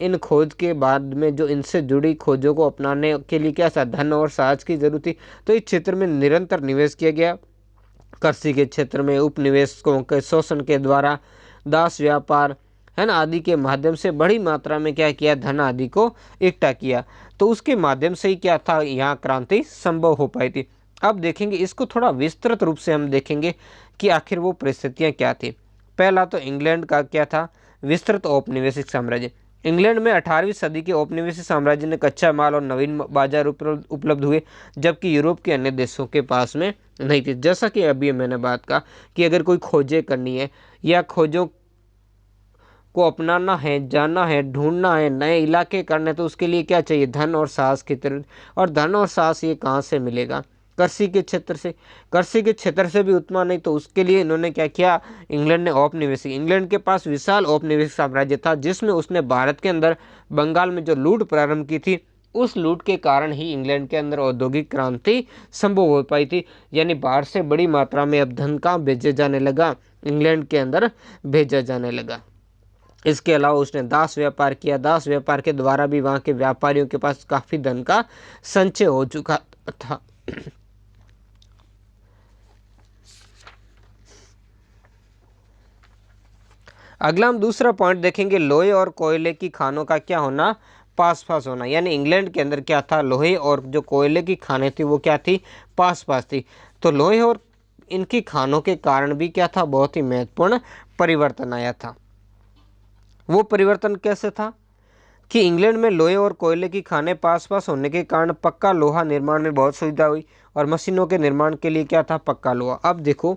इन खोज के बाद में जो इनसे जुड़ी खोजों को अपनाने के लिए क्या था, धन और साहस की जरूरत थी। तो इस क्षेत्र में निरंतर निवेश किया गया। कृषि के क्षेत्र में उपनिवेशकों के शोषण के द्वारा, दास व्यापार, है ना, आदि के माध्यम से बड़ी मात्रा में क्या किया, धन आदि को इकट्ठा किया। तो उसके माध्यम से ही क्या था, यहाँ क्रांति संभव हो पाई थी। अब देखेंगे इसको थोड़ा विस्तृत रूप से हम देखेंगे कि आखिर वो परिस्थितियां क्या थी। पहला तो इंग्लैंड का क्या था, विस्तृत औपनिवेशिक साम्राज्य। इंग्लैंड में 18वीं सदी के औपनिवेशिक साम्राज्य ने कच्चा माल और नवीन बाजार उपलब्ध हुए, जबकि यूरोप के अन्य देशों के पास में नहीं थी। जैसा कि अभी मैंने बात कहा कि अगर कोई खोजें करनी है या खोजों को अपनाना है, जाना है, ढूंढना है, नए इलाके करने, तो उसके लिए क्या चाहिए, धन और साहस की तरह। और धन और साहस ये कहाँ से मिलेगा, कृषि के क्षेत्र से। कृषि के क्षेत्र से भी उतना नहीं, तो उसके लिए इन्होंने क्या किया, इंग्लैंड ने औपनिवेशिक, इंग्लैंड के पास विशाल औपनिवेशिक साम्राज्य था, जिसमें उसने भारत के अंदर बंगाल में जो लूट प्रारंभ की थी, उस लूट के कारण ही इंग्लैंड के अंदर औद्योगिक क्रांति संभव हो पाई थी। यानी बाहर से बड़ी मात्रा में अब धन कहाँ भेजे जाने लगा, इंग्लैंड के अंदर भेजा जाने लगा। इसके अलावा उसने दास व्यापार किया। दास व्यापार के द्वारा भी वहाँ के व्यापारियों के पास काफ़ी धन का संचय हो चुका था। अगला हम दूसरा पॉइंट देखेंगे, लोहे और कोयले की खानों का क्या होना, पास पास होना। यानी इंग्लैंड के अंदर क्या था, लोहे और जो कोयले की खानें थी वो क्या थी, पास पास थी। तो लोहे और इनकी खानों के कारण भी क्या था, बहुत ही महत्वपूर्ण परिवर्तन आया था। वो परिवर्तन कैसे था कि इंग्लैंड में लोहे और कोयले की खानें पास पास होने के कारण पक्का लोहा निर्माण में बहुत सुविधा हुई और मशीनों के निर्माण के लिए क्या था, पक्का लोहा। अब देखो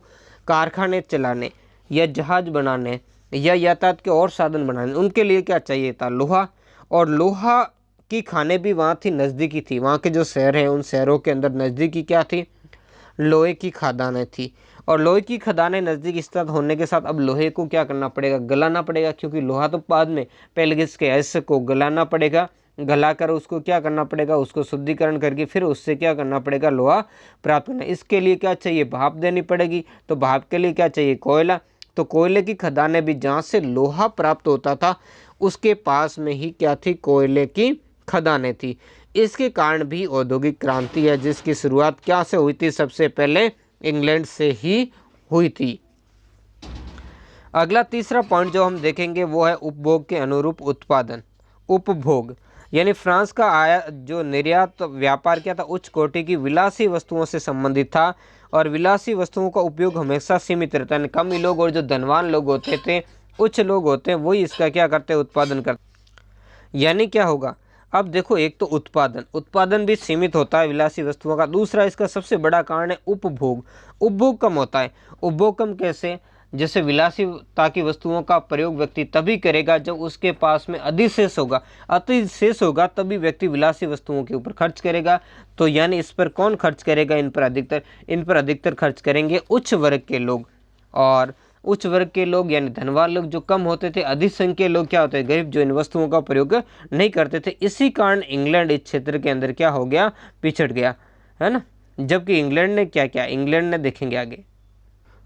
कारखाने चलाने या जहाज बनाने या यातायात के और साधन बनाने, उनके लिए क्या चाहिए था, लोहा। और लोहा की खानें भी वहाँ थी, नज़दीकी थी। वहाँ के जो शहर हैं उन शहरों के अंदर नज़दीकी क्या थी, लोहे की खदानें थी। और लोहे की खदानें नज़दीक स्थित होने के साथ अब लोहे को क्या करना पड़ेगा, गलाना पड़ेगा, क्योंकि लोहा तो बाद में, पहले इसके हिस्से को गलाना पड़ेगा गलाकर उसको क्या करना पड़ेगा, उसको शुद्धिकरण करके फिर उससे क्या करना पड़ेगा, लोहा प्राप्त करना। इसके लिए क्या चाहिए, भाप देनी पड़ेगी। तो भाप के लिए क्या चाहिए, कोयला। तो कोयले की खदानें भी जहाँ से लोहा प्राप्त होता था उसके पास में ही क्या थी, कोयले की खदानें थी। इसके कारण भी औद्योगिक क्रांति है जिसकी शुरुआत क्या से हुई थी, सबसे पहले इंग्लैंड से ही हुई थी। अगला तीसरा पॉइंट जो हम देखेंगे वो है उपभोग के अनुरूप उत्पादन। उपभोग यानी फ्रांस का जो निर्यात व्यापार क्या था, उच्च कोटि की विलासी वस्तुओं से संबंधित था और विलासी वस्तुओं का उपयोग हमेशा सीमित रहता है। कम ही लोग और जो धनवान लोग होते थे, उच्च लोग होते हैं, वही इसका क्या करते हैं, उत्पादन करते। यानी क्या होगा, अब देखो एक तो उत्पादन भी सीमित होता है विलासी वस्तुओं का। दूसरा इसका सबसे बड़ा कारण है उपभोग। उपभोग कम होता है। उपभोग कम कैसे, जैसे विलासिता की वस्तुओं का प्रयोग व्यक्ति तभी करेगा जब उसके पास में अधिशेष होगा। अतिशेष होगा तभी व्यक्ति विलासी वस्तुओं के ऊपर खर्च करेगा। तो यानी इस पर कौन खर्च करेगा, इन पर अधिकतर खर्च करेंगे उच्च वर्ग के लोग। और उच्च वर्ग के लोग यानी धनवान लोग जो कम होते थे, अधिक संख्या लोग क्या होते हैं, गरीब, जो इन वस्तुओं का प्रयोग नहीं करते थे। इसी कारण इंग्लैंड इस क्षेत्र के अंदर क्या हो गया, पिछड़ गया, है ना। जबकि इंग्लैंड ने क्या किया, इंग्लैंड ने देखेंगे आगे।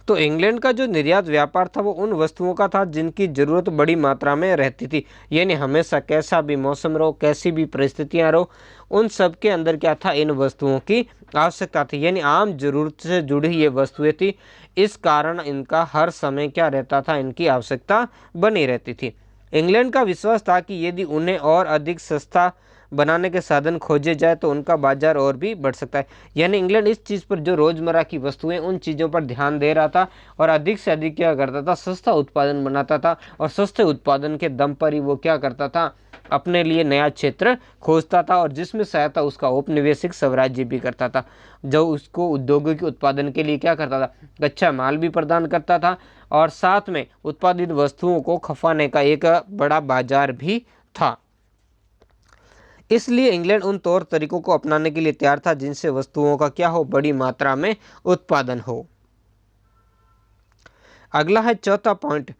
तो इंग्लैंड का जो निर्यात व्यापार था वो उन वस्तुओं का था जिनकी जरूरत बड़ी मात्रा में रहती थी। यानी हमेशा कैसा भी मौसम रहो, कैसी भी परिस्थितियां रहो, उन सब के अंदर क्या था, इन वस्तुओं की आवश्यकता थी। यानी आम जरूरत से जुड़ी ये वस्तुएं थी। इस कारण इनका हर समय क्या रहता था, इनकी आवश्यकता बनी रहती थी। इंग्लैंड का विश्वास था कि यदि उन्हें और अधिक सस्ता बनाने के साधन खोजे जाए तो उनका बाजार और भी बढ़ सकता है। यानी इंग्लैंड इस चीज़ पर, जो रोज़मर्रा की वस्तुएं, उन चीज़ों पर ध्यान दे रहा था और अधिक से अधिक क्या करता था, सस्ता उत्पादन बनाता था। और सस्ते उत्पादन के दम पर ही वो क्या करता था, अपने लिए नया क्षेत्र खोजता था और जिसमें सहायता उसका औपनिवेशिक स्वराज्य भी करता था, जो उसको औद्योगिक उत्पादन के लिए क्या करता था, कच्चा माल भी प्रदान करता था और साथ में उत्पादित वस्तुओं को खपाने का एक बड़ा बाजार भी था। इसलिए इंग्लैंड उन तौर तरीकों को अपनाने के लिए तैयार था जिनसे वस्तुओं का क्या हो, बड़ी मात्रा में उत्पादन हो। अगला है चौथा पॉइंट,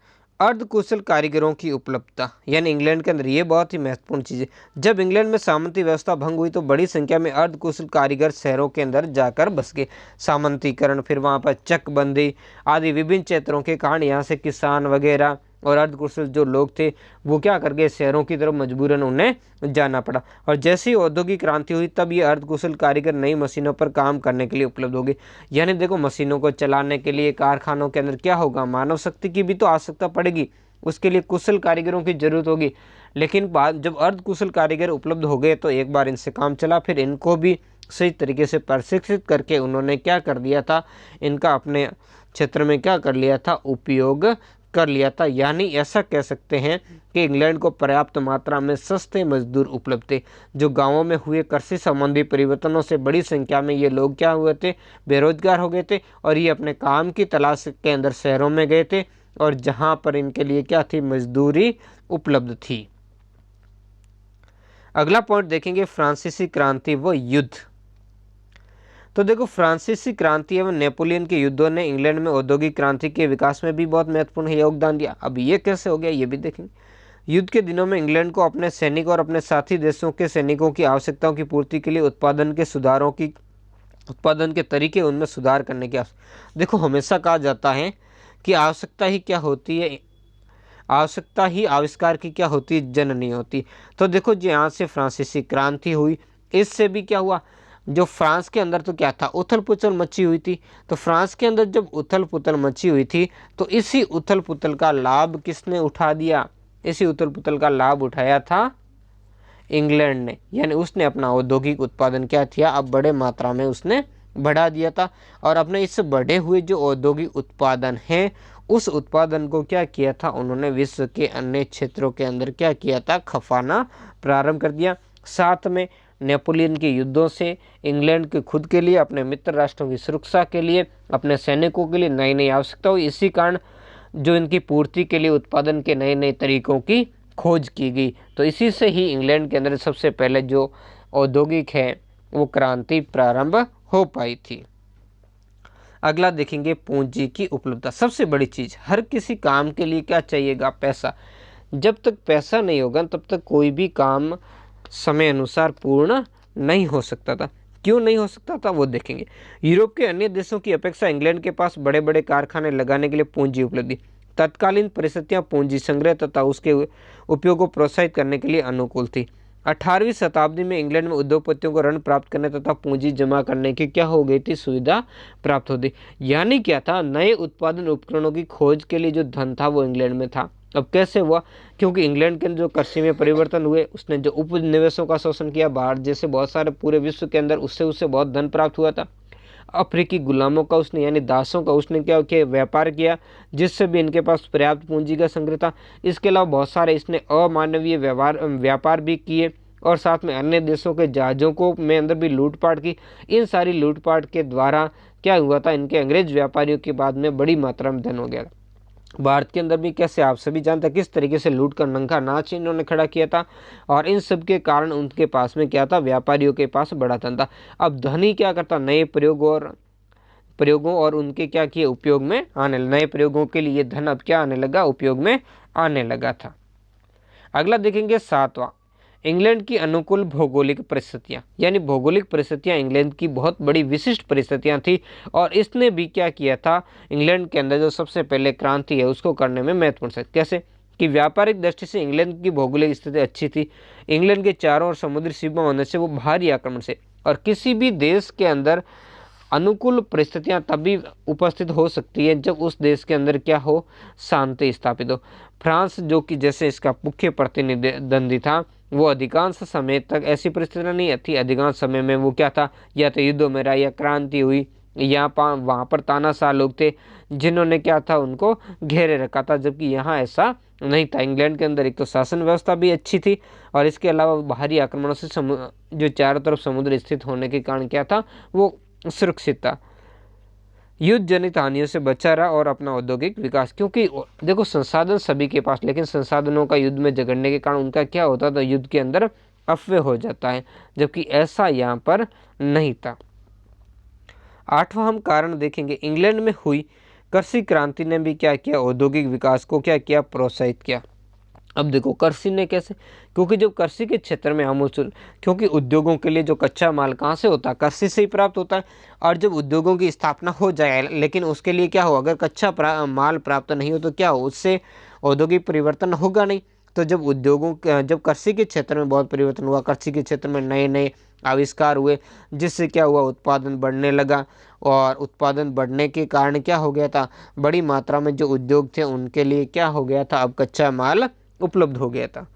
अर्धकुशल कारीगरों की उपलब्धता। यानी इंग्लैंड के अंदर ये बहुत ही महत्वपूर्ण चीज़ है। जब इंग्लैंड में सामंती व्यवस्था भंग हुई तो बड़ी संख्या में अर्धकुशल कारीगर शहरों के अंदर जाकर बस गए। सामंतीकरण, फिर वहाँ पर चकबंदी आदि विभिन्न क्षेत्रों के कारण यहाँ से किसान वगैरह और अर्धकुशल जो लोग थे वो क्या कर गए, शहरों की तरफ मजबूरन उन्हें जाना पड़ा। और जैसे ही औद्योगिक क्रांति हुई तब ये अर्धकुशल कारीगर नई मशीनों पर काम करने के लिए उपलब्ध हो गए। यानी देखो, मशीनों को चलाने के लिए कारखानों के अंदर क्या होगा, मानव शक्ति की भी तो आवश्यकता पड़ेगी, उसके लिए कुशल कारीगरों की जरूरत होगी। लेकिन बाद जब अर्धकुशल कारीगर उपलब्ध हो गए तो एक बार इनसे काम चला, फिर इनको भी सही तरीके से प्रशिक्षित करके उन्होंने क्या कर दिया था, इनका अपने क्षेत्र में क्या कर लिया था, उपयोग कर लिया था। यानी ऐसा कह सकते हैं कि इंग्लैंड को पर्याप्त मात्रा में सस्ते मजदूर उपलब्ध थे। जो गांवों में हुए कृषि संबंधी परिवर्तनों से बड़ी संख्या में ये लोग क्या हुए थे, बेरोजगार हो गए थे और ये अपने काम की तलाश के अंदर शहरों में गए थे और जहां पर इनके लिए क्या थी, मजदूरी उपलब्ध थी। अगला पॉइंट देखेंगे, फ्रांसीसी क्रांति व युद्ध। तो देखो, फ्रांसीसी क्रांति एवं नेपोलियन के युद्धों ने इंग्लैंड में औद्योगिक क्रांति के विकास में भी बहुत महत्वपूर्ण योगदान दिया। अब ये कैसे हो गया, ये भी देखेंगे। युद्ध के दिनों में इंग्लैंड को अपने सैनिक और अपने साथी देशों के सैनिकों की आवश्यकताओं की पूर्ति के लिए उत्पादन के तरीके, उनमें सुधार करने की देखो, हमेशा कहा जाता है कि आवश्यकता ही क्या होती है, आवश्यकता ही आविष्कार की क्या होती है, जननी होती। तो देखो, जो यहाँ से फ्रांसीसी क्रांति हुई, इससे भी क्या हुआ, जो फ्रांस के अंदर तो क्या था, उथल पुथल मची हुई थी। तो फ्रांस के अंदर जब उथल पुथल मची हुई थी तो इसी उथल पुथल का लाभ किसने उठा दिया, इसी उथल पुथल का लाभ उठाया था इंग्लैंड ने। यानी उसने अपना औद्योगिक उत्पादन क्या किया, अब बड़े मात्रा में उसने बढ़ा दिया था और अपने इस बढ़े हुए जो औद्योगिक उत्पादन है, उस उत्पादन को क्या किया था, उन्होंने विश्व के अन्य क्षेत्रों के अंदर क्या किया था, खपाना प्रारंभ कर दिया। साथ में नेपोलियन के युद्धों से इंग्लैंड के खुद के लिए, अपने मित्र राष्ट्रों की सुरक्षा के लिए, अपने सैनिकों के लिए नई नई आवश्यकता हुई। इसी कारण जो इनकी पूर्ति के लिए उत्पादन के नए नए तरीकों की खोज की गई। तो इसी से ही इंग्लैंड के अंदर सबसे पहले जो औद्योगिक है वो क्रांति प्रारंभ हो पाई थी। अगला देखेंगे, पूंजी की उपलब्धता। सबसे बड़ी चीज, हर किसी काम के लिए क्या चाहिएगा, पैसा। जब तक पैसा नहीं होगा तब तक कोई भी काम समय अनुसार पूर्ण नहीं हो सकता था। क्यों नहीं हो सकता था वो देखेंगे। यूरोप के अन्य देशों की अपेक्षा इंग्लैंड के पास बड़े बड़े कारखाने लगाने के लिए पूंजी उपलब्धि, तत्कालीन परिस्थितियां पूंजी संग्रह तथा उसके उपयोग को प्रोत्साहित करने के लिए अनुकूल थी। 18वीं शताब्दी में इंग्लैंड में उद्योगपतियों को ऋण प्राप्त करने तथा पूंजी जमा करने की क्या हो गई थी, सुविधा प्राप्त होती। यानी क्या था, नए उत्पादन उपकरणों की खोज के लिए जो धन था वो इंग्लैंड में था। अब कैसे हुआ, क्योंकि इंग्लैंड के अंदर जो कृषि में परिवर्तन हुए, उसने जो उपनिवेशों का शोषण किया बाहर जैसे बहुत सारे पूरे विश्व के अंदर, उससे उसे बहुत धन प्राप्त हुआ था। अफ्रीकी गुलामों का उसने यानी दासों का उसने क्या किया, व्यापार किया, जिससे भी इनके पास पर्याप्त पूंजी का संग्रह था। इसके अलावा बहुत सारे इसने अमानवीय व्यापार भी किए और साथ में अन्य देशों के जहाज़ों को में अंदर भी लूटपाट की। इन सारी लूटपाट के द्वारा क्या हुआ था, इनके अंग्रेज व्यापारियों के बाद में बड़ी मात्रा में धन हो गया था। भारत के अंदर भी कैसे आप सभी जानते हैं किस तरीके से लूट कर नंगा नाच इन्होंने खड़ा किया था, और इन सब के कारण उनके पास में क्या था, व्यापारियों के पास बड़ा धन था। अब धनी क्या करता, नए प्रयोगों और उनके क्या किए, उपयोग में आने, नए प्रयोगों के लिए धन अब क्या आने लगा, उपयोग में आने लगा था। अगला देखेंगे 7वां, इंग्लैंड की अनुकूल भौगोलिक परिस्थितियां, यानी भौगोलिक परिस्थितियां इंग्लैंड की बहुत बड़ी विशिष्ट परिस्थितियां थी, और इसने भी क्या किया था, इंग्लैंड के अंदर जो सबसे पहले क्रांति है उसको करने में महत्वपूर्ण से। कैसे कि व्यापारिक दृष्टि से इंग्लैंड की भौगोलिक स्थिति अच्छी थी। इंग्लैंड के चारों ओर समुद्री सीमा होने से वो भारी आक्रमण से, और किसी भी देश के अंदर अनुकूल परिस्थितियां तभी उपस्थित हो सकती है जब उस देश के अंदर क्या हो, शांति स्थापित हो। फ्रांस जो कि जैसे इसका मुख्य प्रतिनिधि था, वो अधिकांश समय तक ऐसी परिस्थितियां नहीं थी। अधिकांश समय में वो क्या था, या तो युद्धों में रहा, या क्रांति हुई, या वहाँ पर तानाशाह लोग थे जिन्होंने क्या था, उनको घेरे रखा था, जबकि यहाँ ऐसा नहीं था। इंग्लैंड के अंदर एक तो शासन व्यवस्था भी अच्छी थी, और इसके अलावा बाहरी आक्रमणों से जो चारों तरफ समुद्र स्थित होने के कारण क्या था, वो सुरक्षित था, युद्ध जनित हानियों से बचा रहा, और अपना औद्योगिक विकास। क्योंकि देखो संसाधन सभी के पास, लेकिन संसाधनों का युद्ध में झगड़ने के कारण उनका क्या होता था, युद्ध के अंदर अपव्यय हो जाता है, जबकि ऐसा यहाँ पर नहीं था। 8वां हम कारण देखेंगे, इंग्लैंड में हुई कृषि क्रांति ने भी क्या किया, औद्योगिक विकास को क्या किया, प्रोत्साहित किया। अब देखो कृषि ने कैसे, क्योंकि जब कृषि के क्षेत्र में क्योंकि उद्योगों के लिए जो कच्चा माल कहाँ से होता है, कृषि से ही प्राप्त होता है। और जब उद्योगों की स्थापना हो जाए, लेकिन उसके लिए क्या हो, अगर कच्चा माल प्राप्त नहीं हो तो क्या हो, उससे औद्योगिक परिवर्तन होगा नहीं। तो जब कृषि के क्षेत्र में बहुत परिवर्तन हुआ, कृषि के क्षेत्र में नए नए आविष्कार हुए, जिससे क्या हुआ, उत्पादन बढ़ने लगा, और उत्पादन बढ़ने के कारण क्या हो गया था, बड़ी मात्रा में जो उद्योग थे उनके लिए क्या हो गया था, अब कच्चा माल उपलब्ध हो गया था।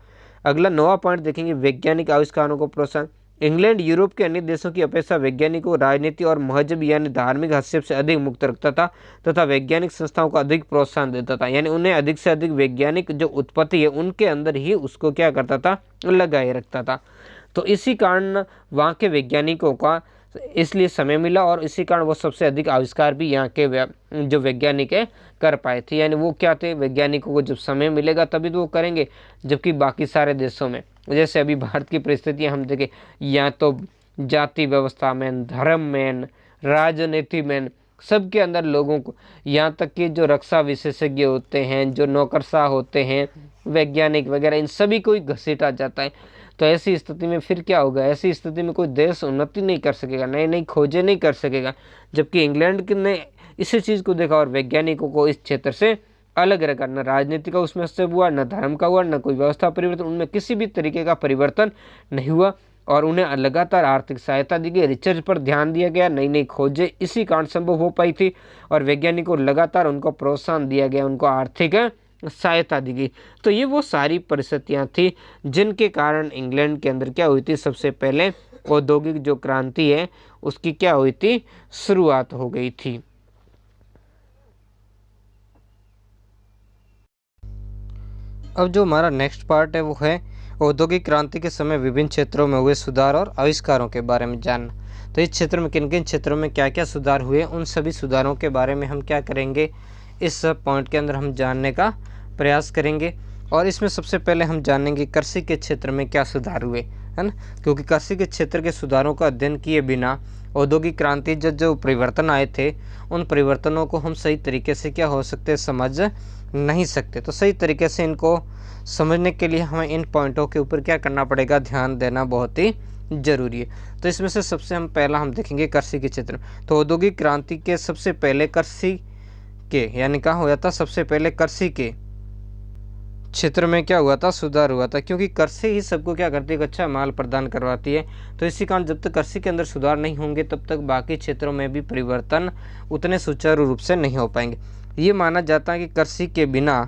अगला 9वां पॉइंट देखेंगे, वैज्ञानिक आविष्कारों को प्रोत्साहन। इंग्लैंड यूरोप के अन्य देशों की अपेक्षा वैज्ञानिकों, राजनीति और मजहब यानी धार्मिक हस्तक्षेप से अधिक मुक्त रखता था, तथा वैज्ञानिक संस्थाओं को अधिक प्रोत्साहन देता था। यानी उन्हें अधिक से अधिक वैज्ञानिक जो उत्पत्ति है उनके अंदर ही उसको क्या करता था, लगाए रखता था। तो इसी कारण वहाँ के वैज्ञानिकों का इसलिए समय मिला, और इसी कारण वो सबसे अधिक आविष्कार भी यहाँ के जो वैज्ञानिक है कर पाए थे। यानी वो क्या थे, वैज्ञानिकों को जब समय मिलेगा तभी तो वो करेंगे, जबकि बाकी सारे देशों में, जैसे अभी भारत की परिस्थितियाँ हम देखें, या तो जाति व्यवस्था में, धर्म में, राजनीति में, सबके अंदर लोगों को, यहाँ तक कि जो रक्षा विशेषज्ञ होते हैं, जो नौकरशाह होते हैं, वैज्ञानिक वगैरह, इन सभी को ही घसीटा जाता है। तो ऐसी स्थिति में फिर क्या होगा, ऐसी स्थिति में कोई देश उन्नति नहीं कर सकेगा, नई नई खोजें नहीं कर सकेगा। जबकि इंग्लैंड ने इसी चीज़ को देखा और वैज्ञानिकों को इस क्षेत्र से अलग रखा। न राजनीति का उसमें हस्तक्षेप हुआ, न धर्म का हुआ, न कोई व्यवस्था परिवर्तन, उनमें किसी भी तरीके का परिवर्तन नहीं हुआ, और उन्हें लगातार आर्थिक सहायता दी गई, रिसर्च पर ध्यान दिया गया, नई नई खोजें इसी कारण संभव हो पाई थी, और वैज्ञानिकों को लगातार उनको प्रोत्साहन दिया गया, उनको आर्थिक सहायता दी गई। तो ये वो सारी परिस्थितियां थी जिनके कारण इंग्लैंड के अंदर क्या हुई थी, सबसे पहले औद्योगिक जो क्रांति है उसकी क्या हुई थी, शुरुआत हो गई थी। अब जो हमारा नेक्स्ट पार्ट है वो है औद्योगिक क्रांति के समय विभिन्न क्षेत्रों में हुए सुधार और आविष्कारों के बारे में जानना। तो इस क्षेत्र में किन किन क्षेत्रों में क्या क्या सुधार हुए, उन सभी सुधारों के बारे में हम क्या करेंगे, इस पॉइंट के अंदर हम जानने का प्रयास करेंगे। और इसमें सबसे पहले हम जानेंगे कृषि के क्षेत्र में क्या सुधार हुए, है ना, क्योंकि कृषि के क्षेत्र के सुधारों का अध्ययन किए बिना औद्योगिक क्रांति जो परिवर्तन आए थे उन परिवर्तनों को हम सही तरीके से क्या हो सकते समझ नहीं सकते। तो सही तरीके से इनको समझने के लिए हमें इन पॉइंटों के ऊपर क्या करना पड़ेगा, ध्यान देना बहुत ही जरूरी है। तो इसमें से सबसे पहला हम देखेंगे कृषि के क्षेत्र में। तो औद्योगिक क्रांति के सबसे पहले कृषि के यानी कहाँ हुआ था, सबसे पहले कृषि के क्षेत्र में क्या हुआ था, सुधार हुआ था, क्योंकि कृषि ही सबको क्या करती है, अच्छा माल प्रदान करवाती है। तो इसी कारण जब तक कृषि के अंदर सुधार नहीं होंगे तब तक बाकी क्षेत्रों में भी परिवर्तन उतने सुचारू रूप से नहीं हो पाएंगे। ये माना जाता है कि कृषि के बिना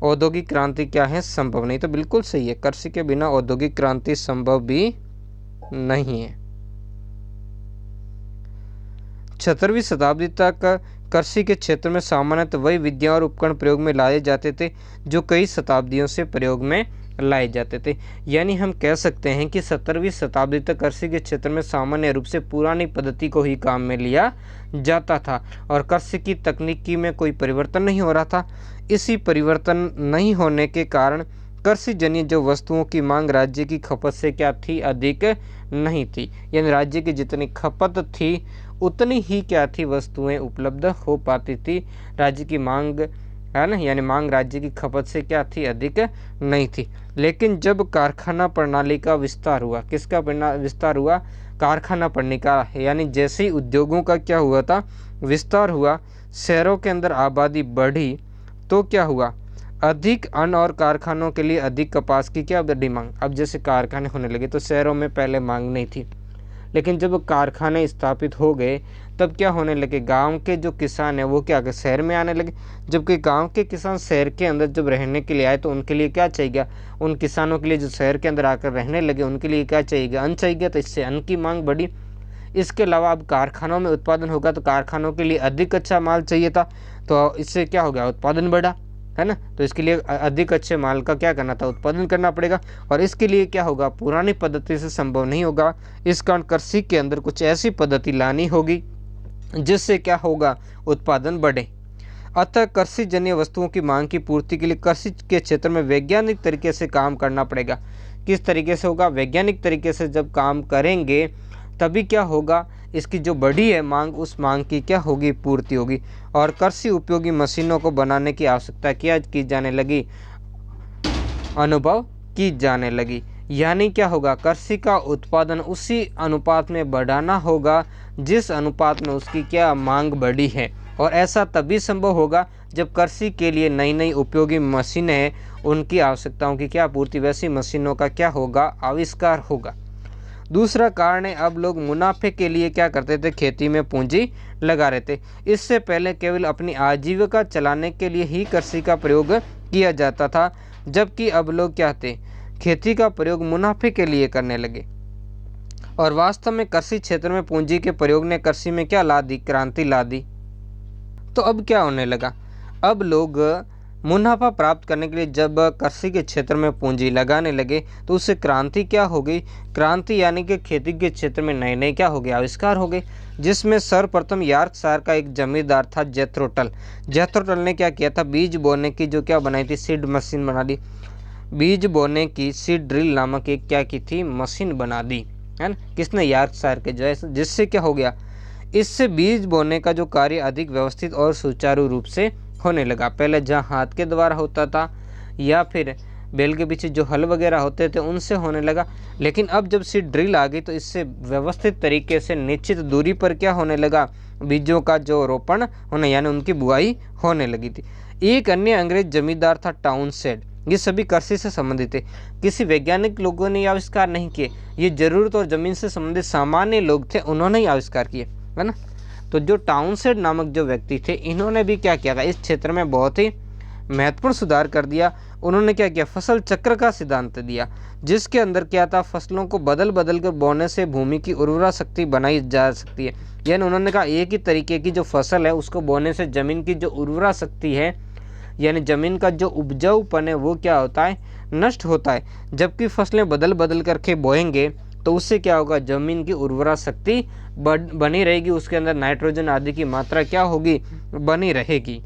औद्योगिक क्रांति क्या है, संभव नहीं। तो बिल्कुल सही है, कृषि के बिना औद्योगिक क्रांति संभव भी नहीं है। 17वीं शताब्दी तक कृषि के क्षेत्र में सामान्यतः वही विद्या और उपकरण प्रयोग में लाए जाते थे जो कई शताब्दियों से प्रयोग में लाए जाते थे। यानी हम कह सकते हैं कि 17वीं शताब्दी तक कृषि के क्षेत्र में सामान्य रूप से पुरानी पद्धति को ही काम में लिया जाता था और कृषि की तकनीकी में कोई परिवर्तन नहीं हो रहा था। इसी परिवर्तन नहीं होने के कारण कृषि जन्य जो वस्तुओं की मांग राज्य की खपत से क्या थी, अधिक नहीं थी। यानी राज्य की जितनी खपत थी उतनी ही क्या थी, वस्तुएं उपलब्ध हो पाती थी। राज्य की मांग है ना, यानी मांग राज्य की खपत से क्या थी, अधिक नहीं थी। लेकिन जब कारखाना प्रणाली का विस्तार हुआ, किसका विस्तार हुआ, कारखाना प्रणाली का, यानी जैसे ही उद्योगों का क्या हुआ था, विस्तार हुआ, शहरों के अंदर आबादी बढ़ी, तो क्या हुआ, अधिक अन्न और कारखानों के लिए अधिक कपास की क्या बढ़ी मांग। अब जैसे कारखाने होने लगे तो शहरों में पहले मांग नहीं थी, लेकिन जब कारखाने स्थापित हो गए तब क्या होने लगे, गांव के जो किसान हैं वो क्या कर शहर में आने लगे। जबकि गांव के किसान शहर के अंदर जब रहने के लिए आए तो उनके लिए क्या चाहिए, उन किसानों के लिए जो शहर के अंदर आकर रहने लगे उनके लिए क्या चाहिए, अन्न चाहिए। तो इससे अन्न की मांग बढ़ी। इसके अलावा अब कारखानों में उत्पादन होगा तो कारखानों के लिए अधिक अच्छा माल चाहिए था, तो इससे क्या हो गया, उत्पादन बढ़ा, है ना। तो इसके लिए अधिक अच्छे माल का क्या करना था, उत्पादन करना पड़ेगा। और इसके लिए क्या होगा, पुरानी पद्धति से संभव नहीं होगा। इस कारण कृषि के अंदर कुछ ऐसी पद्धति लानी होगी जिससे क्या होगा, उत्पादन बढ़े। अतः कृषि जन्य वस्तुओं की मांग की पूर्ति के लिए कृषि के क्षेत्र में वैज्ञानिक तरीके से काम करना पड़ेगा। किस तरीके से होगा, वैज्ञानिक तरीके से जब काम करेंगे तभी क्या होगा, इसकी जो बढ़ी है मांग, उस मांग की क्या होगी, पूर्ति होगी। और कृषि उपयोगी मशीनों को बनाने की आवश्यकता क्या की जाने लगी, अनुभव की जाने लगी। यानी क्या होगा, कृषि का उत्पादन उसी अनुपात में बढ़ाना होगा जिस अनुपात में उसकी क्या मांग बढ़ी है। और ऐसा तभी संभव होगा जब कृषि के लिए नई नई उपयोगी मशीनें हैं, उनकी आवश्यकताओं की क्या पूर्ति, वैसी मशीनों का क्या होगा, आविष्कार होगा। दूसरा कारण है, अब लोग मुनाफे के लिए क्या करते थे, खेती में पूंजी लगा रहे थे। इससे पहले केवल अपनी आजीविका चलाने के लिए ही कृषि का प्रयोग किया जाता था, जबकि अब लोग क्या थे, खेती का प्रयोग मुनाफे के लिए करने लगे। और वास्तव में कृषि क्षेत्र में पूंजी के प्रयोग ने कृषि में क्या ला दी, क्रांति ला दी। तो अब क्या होने लगा, अब लोग मुनाफा प्राप्त करने के लिए जब कृषि के क्षेत्र में पूंजी लगाने लगे तो उससे क्रांति क्या हो गई, क्रांति यानी कि खेती के क्षेत्र में नए नए क्या हो गए, आविष्कार हो गए। जिसमें सर्वप्रथम यॉर्कशायर का एक जमींदार था जेथरो टल। जेथरो टल ने क्या किया था, बीज बोने की जो क्या बनाई थी, सीड मशीन बना दी। बीज बोने की सीड ड्रिल नामक एक क्या की थी, मशीन बना दी, है ना। किसने, यॉर्कशायर के, जिससे क्या हो गया, इससे बीज बोने का जो कार्य अधिक व्यवस्थित और सुचारू रूप से होने लगा। पहले जहाँ हाथ के द्वारा होता था या फिर बैल के पीछे जो हल वगैरह होते थे उनसे होने लगा, लेकिन अब जब सीड ड्रिल आ गई तो इससे व्यवस्थित तरीके से निश्चित दूरी पर क्या होने लगा, बीजों का जो रोपण होने यानी उनकी बुआई होने लगी थी। एक अन्य अंग्रेज जमींदार था टाउनशेंड। ये सभी कृषि से संबंधित थे, किसी वैज्ञानिक लोगों ने आविष्कार नहीं किए, ये जरूरत और जमीन से संबंधित सामान्य लोग थे, उन्होंने ही आविष्कार किए, है ना। तो जो टाउनशेंड नामक जो व्यक्ति थे, इन्होंने भी क्या किया था, इस क्षेत्र में बहुत ही महत्वपूर्ण सुधार कर दिया। उन्होंने क्या किया, फसल चक्र का सिद्धांत दिया, जिसके अंदर क्या था, फसलों को बदल बदल कर बोने से भूमि की उर्वरा शक्ति बनाई जा सकती है। यानी उन्होंने कहा एक ही तरीके की जो फसल है उसको बोने से जमीन की जो उर्वरा शक्ति है, यानी जमीन का जो उपजाऊपन है वो क्या होता है, नष्ट होता है। जबकि फसलें बदल बदल करके बोएंगे तो उससे क्या होगा, जमीन की उर्वरा शक्ति बनी रहेगी, उसके अंदर नाइट्रोजन आदि की मात्रा क्या होगी, बनी रहेगी।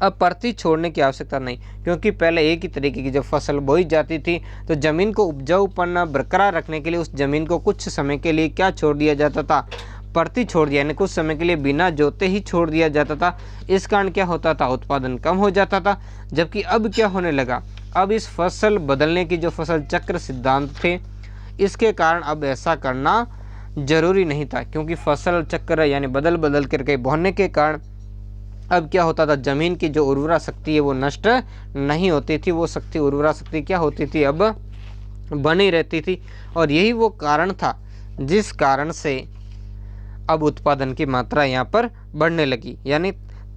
अब परती छोड़ने की आवश्यकता नहीं, क्योंकि पहले एक ही तरीके की जब फसल बोई जाती थी तो ज़मीन को उपजाऊपन बरकरार रखने के लिए उस ज़मीन को कुछ समय के लिए क्या छोड़ दिया जाता था, परती छोड़ दिया, यानी कुछ समय के लिए बिना जोते ही छोड़ दिया जाता था। इस कारण क्या होता था, उत्पादन कम हो जाता था। जबकि अब क्या होने लगा, अब इस फसल बदलने की जो फसल चक्र सिद्धांत थे, इसके कारण अब ऐसा करना जरूरी नहीं था, क्योंकि फसल चक्र यानी बदल बदल करके बोने के कारण अब क्या होता था, जमीन की जो उर्वरा शक्ति है वो नष्ट नहीं होती थी, वो शक्ति उर्वरा शक्ति क्या होती थी, अब बनी रहती थी। और यही वो कारण था जिस कारण से अब उत्पादन की मात्रा यहाँ पर बढ़ने लगी, यानी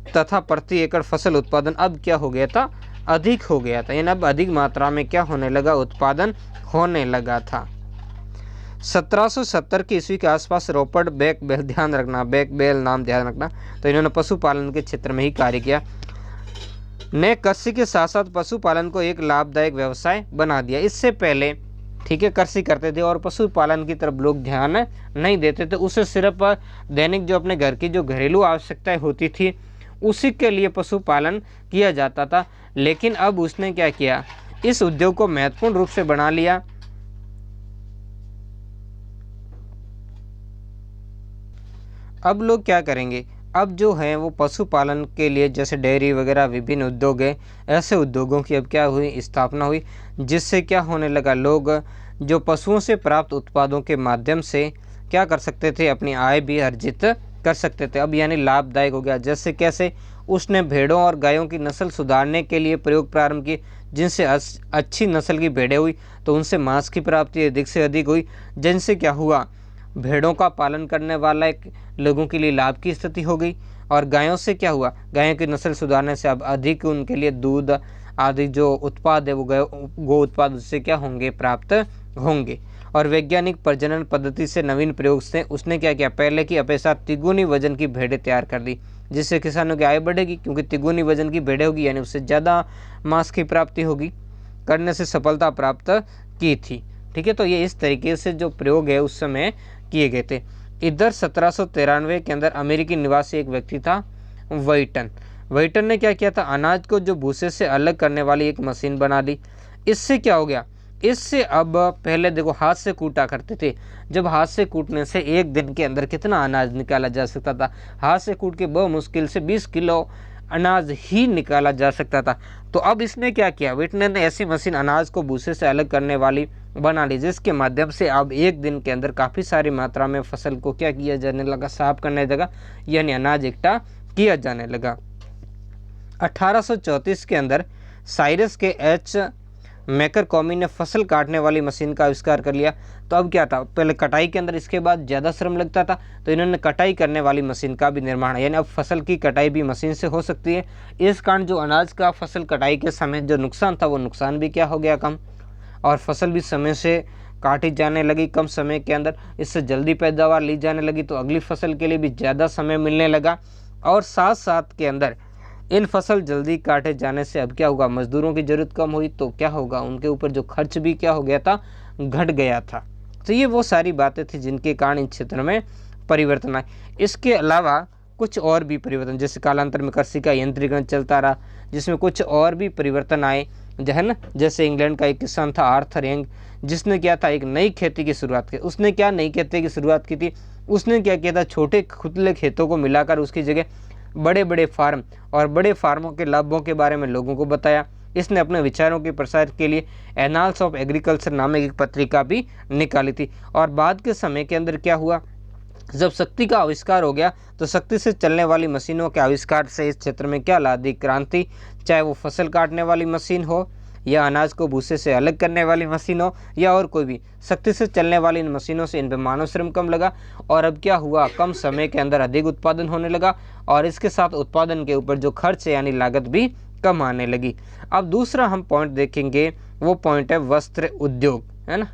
तथा प्रति एकड़ फसल उत्पादन अब क्या हो गया था, अधिक हो गया था, यानी अब अधिक मात्रा में क्या होने लगा, उत्पादन होने लगा था। 1770 की ईस्वी के आसपास रॉबर्ट बेकवेल, ध्यान रखना बेकवेल नाम ध्यान रखना, तो इन्होंने पशुपालन के क्षेत्र में ही कार्य किया, ने कृषि के साथ साथ पशुपालन को एक लाभदायक व्यवसाय बना दिया। इससे पहले ठीक है कृषि करते थे और पशुपालन की तरफ लोग ध्यान नहीं देते थे, उसे सिर्फ दैनिक जो अपने घर की जो घरेलू आवश्यकताएं होती थी उसी के लिए पशुपालन किया जाता था। लेकिन अब उसने क्या किया, इस उद्योग को महत्वपूर्ण रूप से बना लिया। अब लोग क्या करेंगे, अब जो है वो पशुपालन के लिए जैसे डेयरी वगैरह विभिन्न उद्योग है, ऐसे उद्योगों की अब क्या हुई, स्थापना हुई, जिससे क्या होने लगा, लोग जो पशुओं से प्राप्त उत्पादों के माध्यम से क्या कर सकते थे, अपनी आय भी अर्जित कर सकते थे। अब यानी लाभदायक हो गया। जैसे कैसे, उसने भेड़ों और गायों की नस्ल सुधारने के लिए प्रयोग प्रारंभ किए, जिनसे अच्छी नस्ल की भेड़ें हुई तो उनसे मांस की प्राप्ति अधिक से अधिक हुई, जिनसे क्या हुआ, भेड़ों का पालन करने वाला एक लोगों के लिए लाभ की स्थिति हो गई। और गायों से क्या हुआ, गायों की नस्ल सुधारने से अब अधिक उनके लिए दूध आदि जो उत्पाद है वो गो उत्पाद उससे क्या होंगे, प्राप्त होंगे। और वैज्ञानिक प्रजनन पद्धति से नवीन प्रयोग से उसने क्या किया, पहले की अपेक्षा तिगुनी वजन की भेड़ें तैयार कर दी, जिससे किसानों की आय बढ़ेगी, क्योंकि तिगुनी वजन की भेड़ें होगी यानी उससे ज़्यादा मांस की प्राप्ति होगी, करने से सफलता प्राप्त की थी। ठीक है, तो ये इस तरीके से जो प्रयोग है उस समय किए गए थे। इधर 1793 के अंदर अमेरिकी निवासी एक व्यक्ति था व्हाइटन ने क्या किया था, अनाज को जो भूसे से अलग करने वाली एक मशीन बना दी। इससे क्या हो गया, इससे अब पहले देखो हाथ से कूटा करते थे, जब हाथ से कूटने से एक दिन के अंदर कितना अनाज निकाला जा सकता था, हाथ से कूट के बहुत मुश्किल से 20 किलो अनाज ही निकाला जा सकता था। तो अब इसने क्या किया, व्हाइटन ने ऐसी मशीन अनाज को भूसे से अलग करने वाली बना ली, जिसके माध्यम से अब एक दिन के अंदर काफ़ी सारी मात्रा में फसल को क्या किया जाने लगा, साफ करने लगा, यानी अनाज इकट्ठा किया जाने लगा। 1834 के अंदर साइरस के एच मैकरकॉमी ने फसल काटने वाली मशीन का आविष्कार कर लिया। तो अब क्या था, पहले कटाई के अंदर इसके बाद ज़्यादा श्रम लगता था, तो इन्होंने कटाई करने वाली मशीन का भी निर्माण, यानी अब फसल की कटाई भी मशीन से हो सकती है। इस कारण जो अनाज का फसल कटाई के समय जो नुकसान था वो नुकसान भी क्या हो गया, कम, और फसल भी समय से काटी जाने लगी कम समय के अंदर, इससे जल्दी पैदावार ली जाने लगी, तो अगली फसल के लिए भी ज़्यादा समय मिलने लगा। और साथ साथ के अंदर इन फसल जल्दी काटे जाने से अब क्या होगा, मजदूरों की ज़रूरत कम हुई, तो क्या होगा, उनके ऊपर जो खर्च भी क्या हो गया था, घट गया था। तो ये वो सारी बातें थी जिनके कारण इन क्षेत्र में परिवर्तन आए। इसके अलावा कुछ और भी परिवर्तन, जैसे कालांतर में कृषि का यंत्रीकरण चलता रहा, जिसमें कुछ और भी परिवर्तन आए, जो है ना, जैसे इंग्लैंड का एक किसान था आर्थर यंग, जिसने क्या था, एक नई खेती की शुरुआत की। उसने क्या नई खेती की शुरुआत की थी, उसने क्या किया था, छोटे खुदले खेतों को मिलाकर उसकी जगह बड़े बड़े फार्म और बड़े फार्मों के लाभों के बारे में लोगों को बताया। इसने अपने विचारों के प्रसार के लिए एनाल्स ऑफ एग्रीकल्चर नामक एक पत्रिका भी निकाली थी। और बाद के समय के अंदर क्या हुआ, जब शक्ति का आविष्कार हो गया तो शक्ति से चलने वाली मशीनों के आविष्कार से इस क्षेत्र में क्या ला दी, क्रांति, चाहे वो फसल काटने वाली मशीन हो या अनाज को भूसे से अलग करने वाली मशीन हो या और कोई भी शक्ति से चलने वाली इन मशीनों से इन पर मानव श्रम कम लगा, और अब क्या हुआ, कम समय के अंदर अधिक उत्पादन होने लगा, और इसके साथ उत्पादन के ऊपर जो खर्च है यानी लागत भी कम आने लगी। अब दूसरा हम पॉइंट देखेंगे, वो पॉइंट है वस्त्र उद्योग, है ना,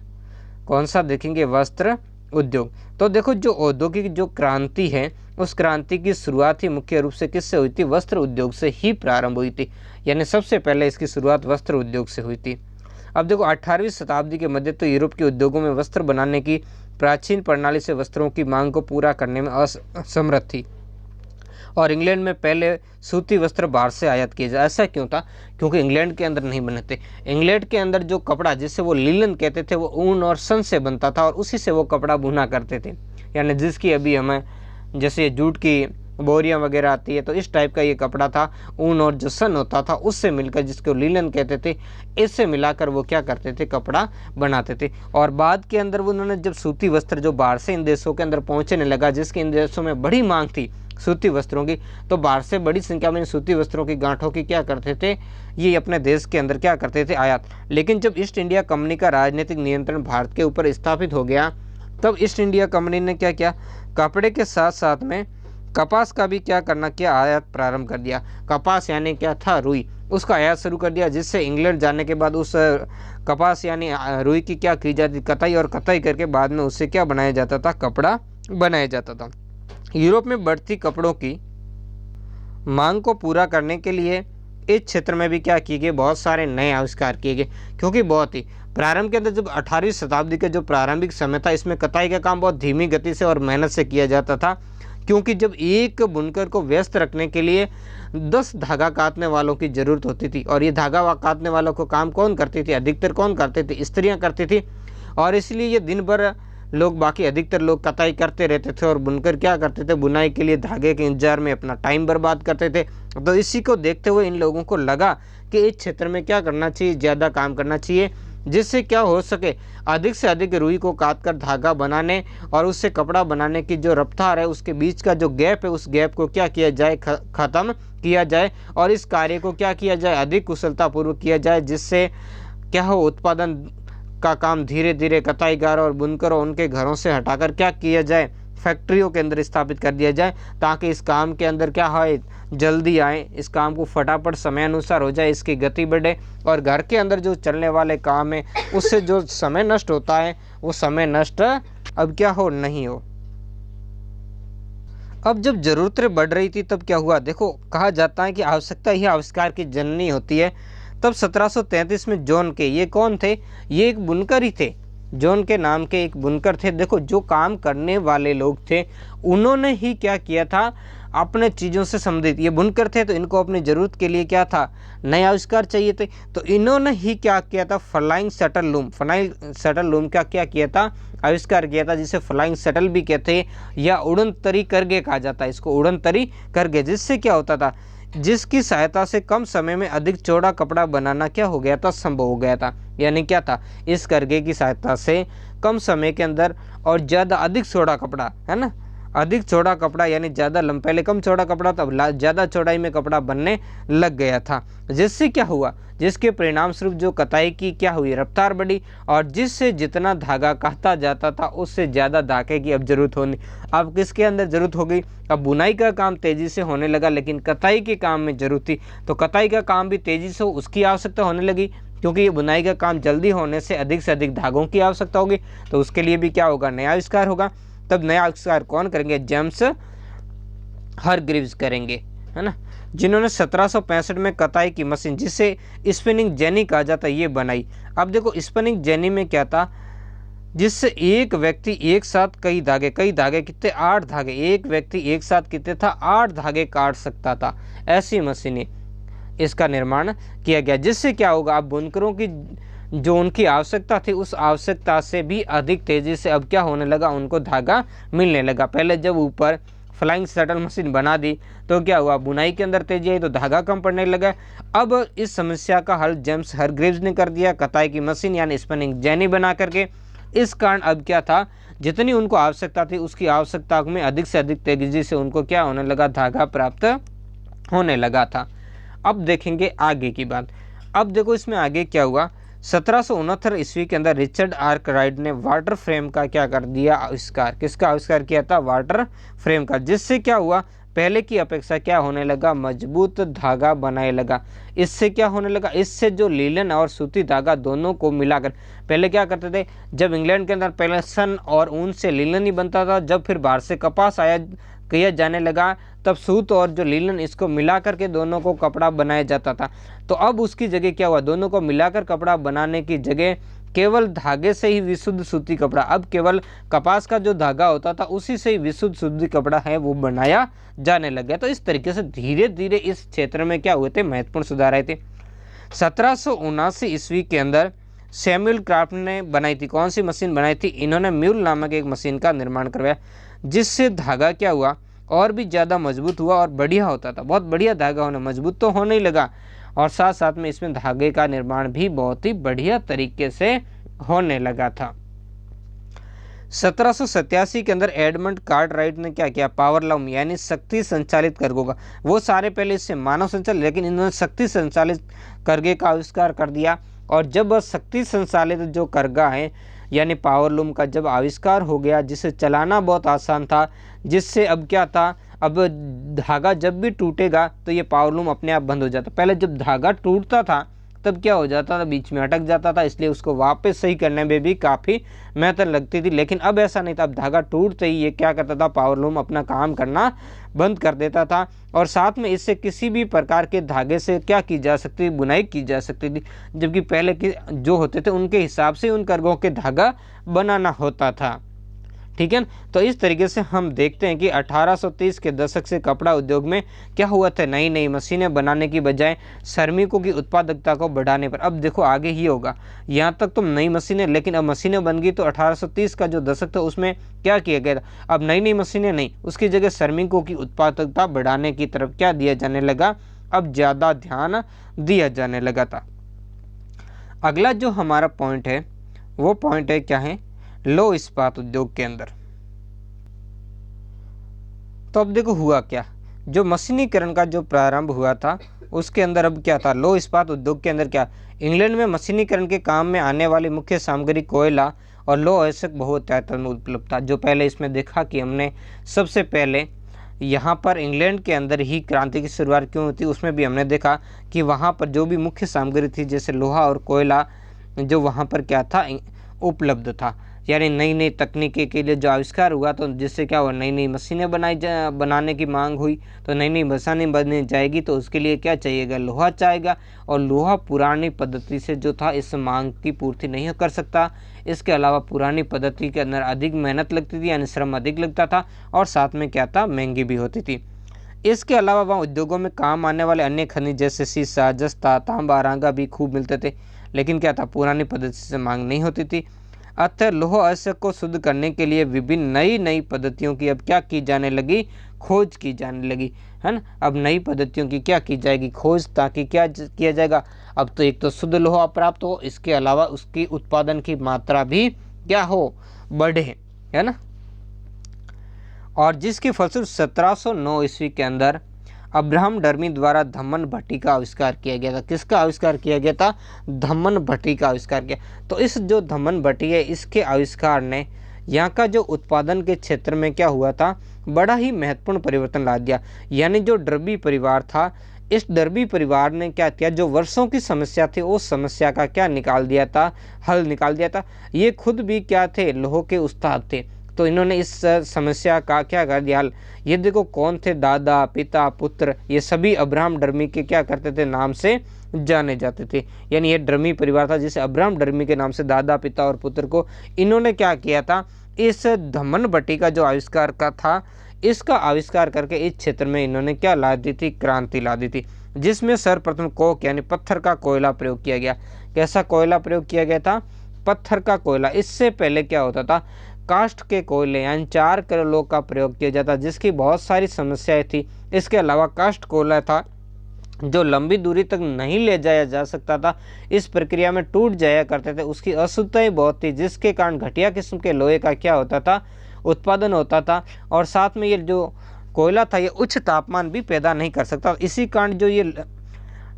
कौन सा देखेंगे, वस्त्र उद्योग। तो देखो जो औद्योगिक जो क्रांति है उस क्रांति की शुरुआत ही मुख्य रूप से किससे हुई थी, वस्त्र उद्योग से ही प्रारंभ हुई थी, यानी सबसे पहले इसकी शुरुआत वस्त्र उद्योग से हुई थी। अब देखो 18वीं शताब्दी के मध्य तो यूरोप के उद्योगों में वस्त्र बनाने की प्राचीन प्रणाली से वस्त्रों की मांग को पूरा करने में असमर्थ थी, और इंग्लैंड में पहले सूती वस्त्र बाहर से आयात किए जाए। ऐसा क्यों था, क्योंकि इंग्लैंड के अंदर नहीं बने थे। इंग्लैंड के अंदर जो कपड़ा जिसे वो लीलन कहते थे वो ऊन और सन से बनता था, और उसी से वो कपड़ा बुना करते थे, यानी जिसकी अभी हमें जैसे जूट की बोरियां वगैरह आती है, तो इस टाइप का ये कपड़ा था। ऊन और जो सन होता था उससे मिलकर, जिसको लीलन कहते थे, इससे मिलाकर वो क्या करते थे, कपड़ा बनाते थे। और बाद के अंदर उन्होंने जब सूती वस्त्र जो बाहर से इन देशों के अंदर पहुंचने लगा, जिसकी इन देशों में बड़ी मांग थी सूती वस्त्रों की, तो बाहर से बड़ी संख्या में सूती वस्त्रों की गांठों की क्या करते थे, ये अपने देश के अंदर क्या करते थे, आयात। लेकिन जब ईस्ट इंडिया कंपनी का राजनीतिक नियंत्रण भारत के ऊपर स्थापित हो गया, तब ईस्ट इंडिया कंपनी ने क्या किया, कपड़े के साथ साथ में कपास का भी क्या करना किया, आयात प्रारंभ कर दिया। कपास यानी क्या था, रुई, उसका आयात शुरू कर दिया, जिससे इंग्लैंड जाने के बाद उस कपास यानी रुई की क्या की जाती, कताई, और कताई करके बाद में उससे क्या बनाया जाता था, कपड़ा बनाया जाता था। यूरोप में बढ़ती कपड़ों की मांग को पूरा करने के लिए इस क्षेत्र में भी क्या किए गए, बहुत सारे नए आविष्कार किए गए। क्योंकि बहुत ही प्रारंभ के अंदर जब 18वीं शताब्दी का जो प्रारंभिक समय था, इसमें कताई का काम बहुत धीमी गति से और मेहनत से किया जाता था। क्योंकि जब एक बुनकर को व्यस्त रखने के लिए 10 धागा काटने वालों की जरूरत होती थी, और ये धागा काटने वालों को काम कौन करती थी, अधिकतर कौन करते थे, स्त्रियां करती थी। और इसलिए ये दिन भर लोग, बाकी अधिकतर लोग कताई करते रहते थे, और बुनकर क्या करते थे, बुनाई के लिए धागे के इंतजार में अपना टाइम बर्बाद करते थे। तो इसी को देखते हुए इन लोगों को लगा कि इस क्षेत्र में क्या करना चाहिए, ज़्यादा काम करना चाहिए, जिससे क्या हो सके, अधिक से अधिक रुई को काट कर धागा बनाने और उससे कपड़ा बनाने की जो रफ्तार है, उसके बीच का जो गैप है, उस गैप को क्या किया जाए, ख़त्म किया जाए, और इस कार्य को क्या किया जाए, अधिक कुशलतापूर्वक किया जाए, जिससे क्या हो, उत्पादन का काम धीरे धीरे कताईगारों और बुनकरों उनके घरों से हटाकर क्या किया जाए, फैक्ट्रियों के अंदर स्थापित कर दिया जाए, ताकि इस काम के अंदर क्या हो, जल्दी आए, इस काम को फटाफट समय अनुसार हो जाए, इसकी गति बढ़े, और घर के अंदर जो चलने वाले काम है उससे जो समय नष्ट होता है, वो समय नष्ट अब क्या हो, नहीं हो। अब जब जरूरतें बढ़ रही थी तब क्या हुआ, देखो कहा जाता है कि आवश्यकता ही आविष्कार की जननी होती है। तब 1733 में जॉन के, ये कौन थे, ये एक बुनकर ही थे, जॉन के नाम के एक बुनकर थे। देखो जो काम करने वाले लोग थे उन्होंने ही क्या किया था, अपने चीज़ों से संबंधित, ये बुनकर थे तो इनको अपनी ज़रूरत के लिए क्या था, नए आविष्कार चाहिए थे, तो इन्होंने ही क्या किया था, flying shuttle loom, flying shuttle loom का क्या किया था, आविष्कार किया था, जिसे फ्लाइंग शटल भी कहते हैं, या उड़न तरी करगे कहा जाता है, इसको उड़न तरी करगे। जिससे क्या होता था, जिसकी सहायता से कम समय में अधिक चौड़ा कपड़ा बनाना क्या हो गया था, संभव हो गया था। यानी क्या था, इस करगे की सहायता से कम समय के अंदर और ज़्यादा अधिक चौड़ा कपड़ा, है ना, अधिक चौड़ा कपड़ा यानी ज़्यादा लंबा, पहले कम चौड़ा कपड़ा तब ज़्यादा चौड़ाई में कपड़ा बनने लग गया था। जिससे क्या हुआ, जिसके परिणाम स्वरूप जो कताई की क्या हुई, रफ्तार बढ़ी, और जिससे जितना धागा काटा जाता था उससे ज़्यादा धागे की अब जरूरत होनी, अब किसके अंदर जरूरत हो गई, अब बुनाई का काम तेज़ी से होने लगा, लेकिन कताई के काम में जरूरत थी, तो कताई का काम भी तेज़ी से उसकी आवश्यकता होने लगी, क्योंकि ये बुनाई का काम जल्दी होने से अधिक धागों की आवश्यकता होगी, तो उसके लिए भी क्या होगा, नया आविष्कार होगा। तब नया आविष्कार कौन करेंगे, जेम्स हारग्रीव्स करेंगे, है ना, जिन्होंने 1765 में कताई की मशीन, जिसे स्पिनिंग जेनी कहा जाता है, ये बनाई। अब देखो स्पिनिंग जेनी में क्या था, जिससे एक व्यक्ति एक साथ कई धागे कितने, 8 धागे, एक व्यक्ति एक साथ कितने था, 8 धागे काट सकता था। ऐसी मशीनें, इसका निर्माण किया गया, जिससे क्या होगा, अब बुनकरों की जो उनकी आवश्यकता थी उस आवश्यकता से भी अधिक तेज़ी से अब क्या होने लगा, उनको धागा मिलने लगा। पहले जब ऊपर फ्लाइंग शटल मशीन बना दी तो क्या हुआ, बुनाई के अंदर तेजी आई तो धागा कम पड़ने लगा। अब इस समस्या का हल जेम्स हारग्रीव्स ने कर दिया, कताई की मशीन यानी स्पिनिंग जेनी बना करके। इस कारण अब क्या था, जितनी उनको आवश्यकता थी उसकी आवश्यकता में अधिक से अधिक तेजी से उनको क्या होने लगा, धागा प्राप्त होने लगा था। अब देखेंगे आगे की बात। अब देखो इसमें आगे क्या हुआ, 1769 ईस्वी के अंदर रिचर्ड आर्कराइट ने वाटर फ्रेम का क्या कर दिया, आविष्कार। किसका आविष्कार किया था, वाटर फ्रेम का। जिससे क्या हुआ, पहले की अपेक्षा क्या होने लगा, मजबूत धागा बनाने लगा। इससे क्या होने लगा, इससे जो लीलन और सूती धागा दोनों को मिलाकर, पहले क्या करते थे, जब इंग्लैंड के अंदर पहले सन और ऊन से लीलन ही बनता था, जब फिर बाहर से कपास आया किया जाने लगा, तब सूत और जो लीलन इसको मिला करके दोनों को कपड़ा बनाया जाता था। तो अब उसकी जगह क्या हुआ, दोनों को मिलाकर कपड़ा बनाने की जगह केवल धागे से ही विशुद्ध सूती कपड़ा, अब केवल कपास का जो धागा होता था उसी से ही विशुद्ध सूती कपड़ा है वो बनाया जाने लगा। तो इस तरीके से धीरे धीरे इस क्षेत्र में क्या हुए थे, महत्वपूर्ण सुधार आए थे। 1779 ईस्वी के अंदर सैमुअल क्राफ्ट ने बनाई थी। कौन सी मशीन बनाई थी? इन्होंने म्यूल नामक एक मशीन का निर्माण करवाया, जिससे धागा क्या हुआ और भी ज़्यादा मजबूत हुआ और बढ़िया होता था। बहुत बढ़िया धागा होने, मजबूत तो होने ही लगा और साथ साथ में इसमें धागे का निर्माण भी बहुत ही बढ़िया तरीके से होने लगा था। 1787 के अंदर एडमंड कार्टराइट ने क्या किया? पावर लूम यानी शक्ति संचालित करगों का, वो सारे पहले इससे मानव संचालित, लेकिन इन्होंने शक्ति संचालित करगे का आविष्कार कर दिया। और जब शक्ति संचालित जो करगा है यानी पावर लूम का जब आविष्कार हो गया, जिसे चलाना बहुत आसान था, जिससे अब क्या था, अब धागा जब भी टूटेगा तो ये पावर लूम अपने आप बंद हो जाता। पहले जब धागा टूटता था तब क्या हो जाता था, बीच में अटक जाता था, इसलिए उसको वापस सही करने में भी काफ़ी मेहनत लगती थी। लेकिन अब ऐसा नहीं था, अब धागा टूटते ही ये क्या करता था, पावर लूम अपना काम करना बंद कर देता था। और साथ में इससे किसी भी प्रकार के धागे से क्या की जा सकती, बुनाई की जा सकती थी, जबकि पहले के जो होते थे उनके हिसाब से उन करगों के धागा बनाना होता था। ठीक है ना। तो इस तरीके से हम देखते हैं कि 1830 के दशक से कपड़ा उद्योग में क्या हुआ था, नई नई मशीनें बनाने की बजाय श्रमिकों की उत्पादकता को बढ़ाने पर। अब देखो आगे ही होगा, यहाँ तक तो नई मशीनें, लेकिन अब मशीनें बन गई तो 1830 का जो दशक था उसमें क्या किया गया था, अब नई नई मशीनें नहीं, उसकी जगह श्रमिकों की उत्पादकता बढ़ाने की तरफ क्या दिया जाने लगा, अब ज़्यादा ध्यान दिया जाने लगा था। अगला जो हमारा पॉइंट है वो पॉइंट है क्या है, लो इस्पात उद्योग के अंदर। तो अब देखो हुआ क्या, जो मशीनीकरण का जो प्रारंभ हुआ था उसके अंदर अब क्या था, लो इस्पात उद्योग के अंदर क्या, इंग्लैंड में मशीनीकरण के काम में आने वाली मुख्य सामग्री कोयला और लो अयस्क बहुतायत में उपलब्ध था। जो पहले इसमें देखा कि हमने सबसे पहले यहाँ पर इंग्लैंड के अंदर ही क्रांति की शुरुआत क्यों होती, उसमें भी हमने देखा कि वहाँ पर जो भी मुख्य सामग्री थी जैसे लोहा और कोयला जो वहाँ पर क्या था, उपलब्ध था। यानी नई नई तकनीकी के लिए जो आविष्कार हुआ तो जिससे क्या हुआ, नई नई मशीनें बनाने की मांग हुई। तो नई नई मशीनें बनने जाएगी तो उसके लिए क्या चाहिएगा, लोहा चाहिएगा। और लोहा पुरानी पद्धति से जो था इस मांग की पूर्ति नहीं कर सकता। इसके अलावा पुरानी पद्धति के अंदर अधिक मेहनत लगती थी, यानी श्रम अधिक लगता था और साथ में क्या था, महंगी भी होती थी। इसके अलावा वहाँ उद्योगों में काम आने वाले अन्य खनिज जैसे सीसा, जस्ता, तांबा, रांगा भी खूब मिलते थे, लेकिन क्या था, पुरानी पद्धति से मांग नहीं होती थी। अतः लोह अयस्क को शुद्ध करने के लिए विभिन्न नई नई पद्धतियों की अब क्या की जाने लगी, खोज की जाने लगी, है ना। अब नई पद्धतियों की क्या की जाएगी, खोज, ताकि क्या किया जाएगा, अब तो एक तो शुद्ध लोहा प्राप्त हो, इसके अलावा उसकी उत्पादन की मात्रा भी क्या हो, बढ़े, है ना। और जिसके फलस्वरूप 1709 ईस्वी के अंदर अब्राहम डर्मी द्वारा धम्मन भट्टी का आविष्कार किया गया था। किसका आविष्कार किया गया था, धम्मन भट्टी का आविष्कार किया। तो इस जो धम्मन भट्टी है, इसके आविष्कार ने यहाँ का जो उत्पादन के क्षेत्र में क्या हुआ था, बड़ा ही महत्वपूर्ण परिवर्तन ला दिया। यानी जो डर्बी परिवार था, इस डर्बी परिवार ने क्या किया, जो वर्षों की समस्या थी उस समस्या का क्या निकाल दिया था, हल निकाल दिया था। ये खुद भी क्या थे, लोह के उस्ताद थे, तो इन्होंने इस समस्या का क्या कर दिया हल। ये देखो कौन थे, दादा, पिता, पुत्र, ये सभी अब्राहम डर्मी के क्या करते थे, नाम से जाने जाते थे। यानी ये डर्मी परिवार था जिसे अब्राहम डर्मी के नाम से दादा, पिता और पुत्र को इन्होंने क्या किया था, इस धम्मन भट्टी का जो आविष्कार का था, इसका आविष्कार करके इस क्षेत्र में इन्होंने क्या ला दी थी, क्रांति ला दी थी। जिसमें सर्वप्रथम कोक यानी पत्थर का कोयला प्रयोग किया गया। कैसा कोयला प्रयोग किया गया था, पत्थर का कोयला। इससे पहले क्या होता था, कास्ट के कोयले यानी 4 किलो का प्रयोग किया जाता, जिसकी बहुत सारी समस्याएं थी। इसके अलावा कास्ट कोयला था जो लंबी दूरी तक नहीं ले जाया जा सकता था, इस प्रक्रिया में टूट जाया करते थे, उसकी अशुद्धताएं बहुत थी, जिसके कारण घटिया किस्म के लोहे का क्या होता था, उत्पादन होता था। और साथ में ये जो कोयला था ये उच्च तापमान भी पैदा नहीं कर सकता। इसी कारण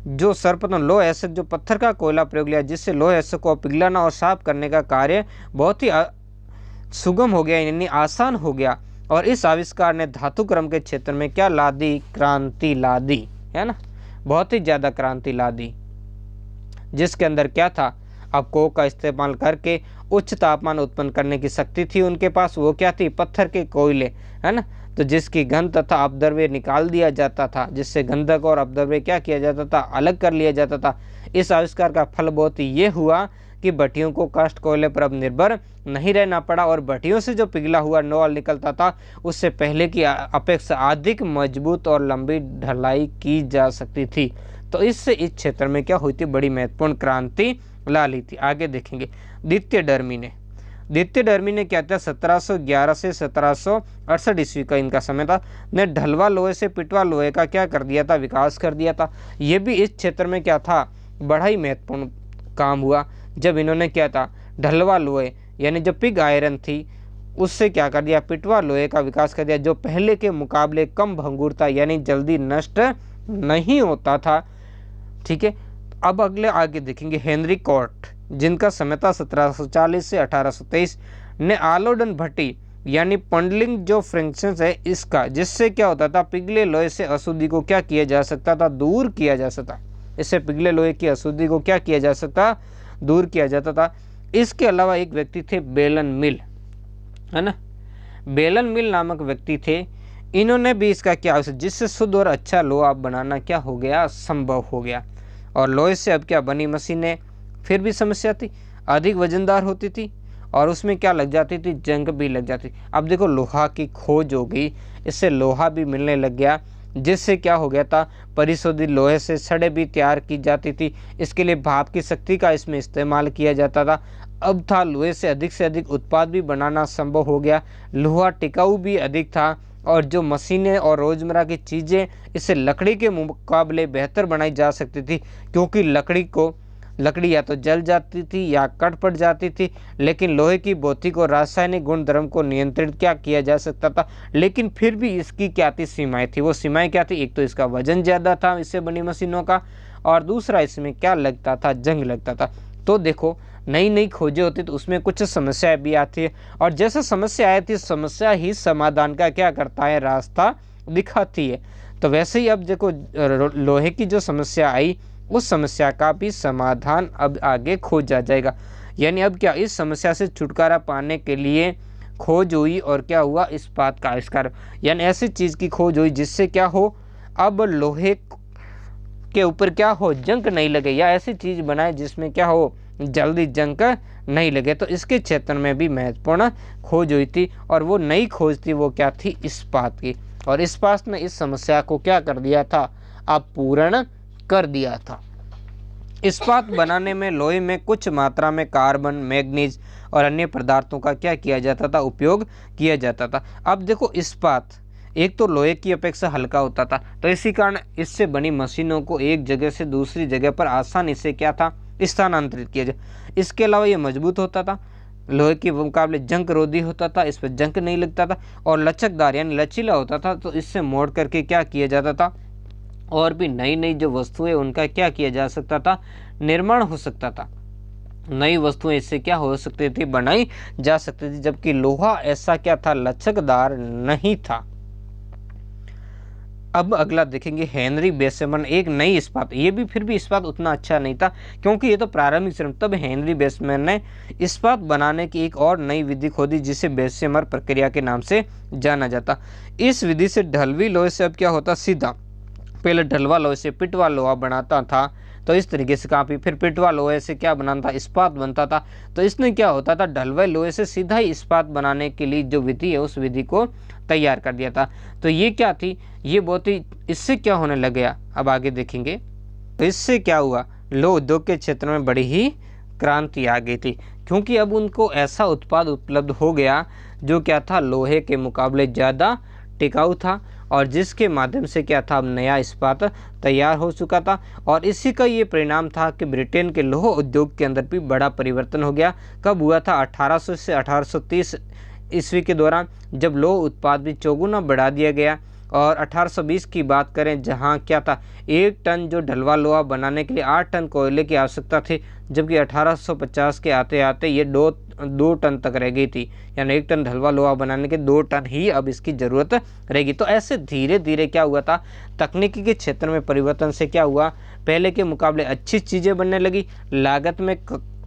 जो सर्वप्रथम लोह अयस्क जो पत्थर का कोयला प्रयोग लिया, जिससे लोह अयस्क को पिघलाना और साफ करने का कार्य बहुत ही सुगम हो गया, यानी आसान हो गया। और इस आविष्कार ने धातु क्रम के क्षेत्र में क्या ला दी, क्रांति ला दी, है ना, बहुत ही ज़्यादा क्रांति ला दी। जिसके अंदर क्या था, अब कोक का इस्तेमाल करके उच्च तापमान उत्पन्न करने की शक्ति थी उनके पास, वो क्या थी, पत्थर के कोयले, है ना। तो जिसकी गंध तथा अपद्रव्य निकाल दिया जाता था, जिससे गंधक और अपद्रव्य क्या किया जाता था, अलग कर लिया जाता था। इस आविष्कार का फल बहुत ही ये हुआ कि भट्टियों को कास्ट कोयले पर अब निर्भर नहीं रहना पड़ा और भट्टियों से जो पिघला हुआ नॉल निकलता था उससे पहले की अपेक्षा अधिक मजबूत और लंबी ढलाई की जा सकती थी। तो इससे इस क्षेत्र में क्या हुई थी, बड़ी महत्वपूर्ण क्रांति ला ली थी। आगे देखेंगे द्वितीय डर्मी ने क्या था, 1711 से 1768 ईस्वी का इनका समय था, ने ढलवा लोहे से पिटवा लोहे का क्या कर दिया था, विकास कर दिया था। ये भी इस क्षेत्र में क्या था, बड़ा ही महत्वपूर्ण काम हुआ जब इन्होंने क्या था, ढलवा लोहे यानी जो पिग आयरन थी उससे क्या कर दिया, पिटवा लोहे का विकास कर दिया, जो पहले के मुकाबले कम भंगुर था यानी जल्दी नष्ट नहीं होता था। ठीक है, अब अगले आगे देखेंगे हेनरी कोर्ट, जिनका समय था 1740 से 1823, ने आलोडन भट्टी यानी पंडलिंग जो फ्रैक्शंस है इसका, जिससे क्या होता था, पिघले लोहे से अशुद्धि को क्या किया जा सकता था, दूर किया जा सकता। इससे पिघले लोहे की अशुद्धि को क्या किया जा सकता, दूर किया जाता था। इसके अलावा एक व्यक्ति थे बेलन मिल, है ना, बेलन मिल नामक व्यक्ति थे। इन्होंने भी इसका क्या, जिससे शुद्ध और अच्छा लोहा बनाना क्या हो गया, संभव हो गया। और लोहे से अब क्या बनी मशीनें, फिर भी समस्या थी, अधिक वजनदार होती थी और उसमें क्या लग जाती थी, जंग भी लग जाती। अब देखो लोहा की खोज हो गई, इससे लोहा भी मिलने लग गया, जिससे क्या हो गया था, परिशोधित लोहे से छड़ें भी तैयार की जाती थी। इसके लिए भाप की शक्ति का इसमें इस्तेमाल किया जाता था। अब था लोहे से अधिक उत्पाद भी बनाना संभव हो गया, लोहा टिकाऊ भी अधिक था और जो मशीनें और रोजमर्रा की चीज़ें इससे लकड़ी के मुकाबले बेहतर बनाई जा सकती थी, क्योंकि लकड़ी या तो जल जाती थी या कट पड़ जाती थी, लेकिन लोहे की भौतिक और रासायनिक गुणधर्म को नियंत्रित क्या किया जा सकता था। लेकिन फिर भी इसकी क्या थी, सीमाएं थी। वो सीमाएं क्या थी, एक तो इसका वजन ज़्यादा था इससे बनी मशीनों का, और दूसरा इसमें क्या लगता था, जंग लगता था। तो देखो नई नई खोजें होती तो उसमें कुछ समस्याएं भी आती है, और जैसे समस्या आई थी, समस्या ही समाधान का क्या करता है, रास्ता दिखाती है। तो वैसे ही अब देखो लोहे की जो समस्या आई, उस समस्या का भी समाधान अब आगे खोजा जाएगा। यानी अब क्या, इस समस्या से छुटकारा पाने के लिए खोज हुई और क्या हुआ, इस्पात का आविष्कार। यानी ऐसी चीज़ की खोज हुई जिससे क्या हो, अब लोहे के ऊपर क्या हो, जंग नहीं लगे, या ऐसी चीज़ बनाए जिसमें क्या हो, जल्दी जंग नहीं लगे। तो इसके क्षेत्र में भी महत्वपूर्ण खोज हुई थी, और वो नई खोज थी, वो क्या थी, इस्पात की। और इस्पात ने इस समस्या को क्या कर दिया था, अब पूर्ण कर दिया था। इस्पात बनाने में लोहे में कुछ मात्रा में कार्बन, मैग्नीज और अन्य पदार्थों का क्या किया जाता था, उपयोग किया जाता था। अब देखो इस्पात एक तो लोहे की अपेक्षा हल्का होता था, तो इसी कारण इससे बनी मशीनों को एक जगह से दूसरी जगह पर आसानी से क्या था, स्थानांतरित किया जाए। इसके अलावा ये मजबूत होता था, लोहे के मुकाबले जंग रोधी होता था, इस पर जंग नहीं लगता था, और लचकदार यानी लचीला होता था। तो इससे मोड़ करके क्या किया जाता था, और भी नई नई जो वस्तुएं उनका क्या किया जा सकता था, निर्माण हो सकता था। नई वस्तुएं इससे क्या हो सकती थी, बनाई जा सकती थी, जबकि लोहा ऐसा क्या था, लचकदार नहीं था। अब अगला देखेंगे हेनरी बेसमैन, एक नई इस्पात। ये भी फिर भी इस्पात उतना अच्छा नहीं था, क्योंकि ये तो प्रारंभिक चरण। तब हेनरी बेसमैन ने इस्पात बनाने की एक और नई विधि खोदी, जिसे बेसमैन प्रक्रिया के नाम से जाना जाता। इस विधि से ढलवी लोहे से अब क्या होता, सीधा पहले ढलवा लोहे से पिटवा लोहा बनाता था, तो इस तरीके से काफ़ी, फिर पिटवा लोहे से क्या बनाता था, इस्पात बनता था। तो इसने क्या होता था, ढलवे लोहे से सीधा ही इस्पात बनाने के लिए जो विधि है, उस विधि को तैयार कर दिया था। तो ये क्या थी, ये बहुत ही, इससे क्या होने लग गया, अब आगे देखेंगे। तो इससे क्या हुआ, लोह उद्योग के क्षेत्र में बड़ी ही क्रांति आ गई थी, क्योंकि अब उनको ऐसा उत्पाद उपलब्ध हो गया जो क्या था, लोहे के मुकाबले ज़्यादा टिकाऊ था, और जिसके माध्यम से क्या था, अब नया इस्पात तैयार हो चुका था। और इसी का ये परिणाम था कि ब्रिटेन के लौह उद्योग के अंदर भी बड़ा परिवर्तन हो गया। कब हुआ था, 1800 से 1830 ईस्वी के दौरान, जब लौह उत्पाद भी चौगुना बढ़ा दिया गया। और 1820 की बात करें, जहाँ क्या था, 1 टन जो ढलवा लोहा बनाने के लिए 8 टन कोयले की आवश्यकता थी, जबकि 1850 के आते आते ये 2 टन तक रह गई थी। यानी 1 टन ढलवा लोहा बनाने के 2 टन ही अब इसकी ज़रूरत रहेगी। तो ऐसे धीरे धीरे क्या हुआ था, तकनीकी के क्षेत्र में परिवर्तन से क्या हुआ, पहले के मुकाबले अच्छी चीज़ें बनने लगी, लागत में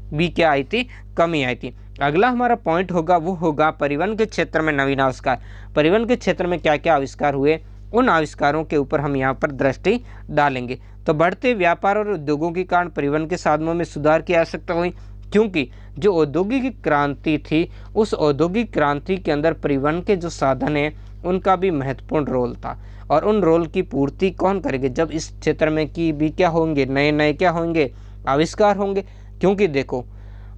भी क्या आई थी, कमी आई थी। अगला हमारा पॉइंट होगा, वो होगा परिवहन के क्षेत्र में नवीन आविष्कार। परिवहन के क्षेत्र में क्या क्या आविष्कार हुए, उन आविष्कारों के ऊपर हम यहाँ पर दृष्टि डालेंगे। तो बढ़ते व्यापार और उद्योगों के कारण परिवहन के साधनों में सुधार की आवश्यकता हुई, क्योंकि जो औद्योगिक क्रांति थी, उस औद्योगिक क्रांति के अंदर परिवहन के जो साधन हैं उनका भी महत्वपूर्ण रोल था। और उन रोल की पूर्ति कौन करेंगे, जब इस क्षेत्र में की भी क्या होंगे, नए नए क्या होंगे, आविष्कार होंगे। क्योंकि देखो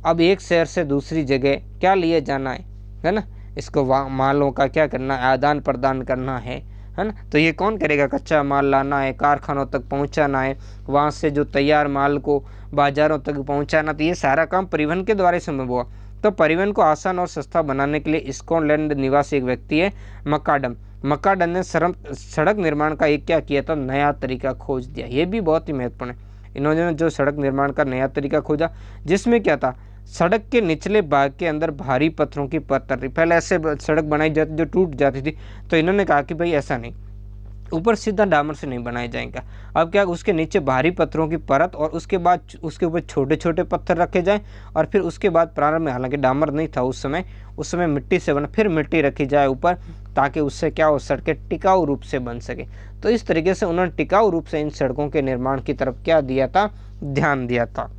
अब एक शहर से दूसरी जगह क्या लिए जाना है ना, इसको मालों का क्या करना है, आदान प्रदान करना है ना। तो ये कौन करेगा, कच्चा माल लाना है, कारखानों तक पहुंचाना है, वहाँ से जो तैयार माल को बाजारों तक पहुंचाना, तो ये सारा काम परिवहन के द्वारा संभव हुआ। तो परिवहन को आसान और सस्ता बनाने के लिए स्कॉटलैंड निवासी एक व्यक्ति है मकाडम ने सड़क निर्माण का एक क्या किया था, नया तरीका खोज दिया। ये भी बहुत ही महत्वपूर्ण है। इन्होंने जो सड़क निर्माण का नया तरीका खोजा, जिसमें क्या था, सड़क के निचले भाग के अंदर भारी पत्थरों की परत थी। पहले ऐसे सड़क बनाई जाती जो टूट जाती थी, तो इन्होंने कहा कि भाई ऐसा नहीं, ऊपर सीधा डामर से नहीं बनाया जाएगा। अब क्या, उसके नीचे भारी पत्थरों की परत और उसके बाद उसके ऊपर छोटे छोटे पत्थर रखे जाएं, और फिर उसके बाद प्रारंभ में, हालांकि डामर नहीं था उस समय मिट्टी से बना, फिर मिट्टी रखी जाए ऊपर, ताकि उससे क्या हो, सड़कें टिकाऊ रूप से बन सके। तो इस तरीके से उन्होंने टिकाऊ रूप से इन सड़कों के निर्माण की तरफ क्या दिया था, ध्यान दिया था।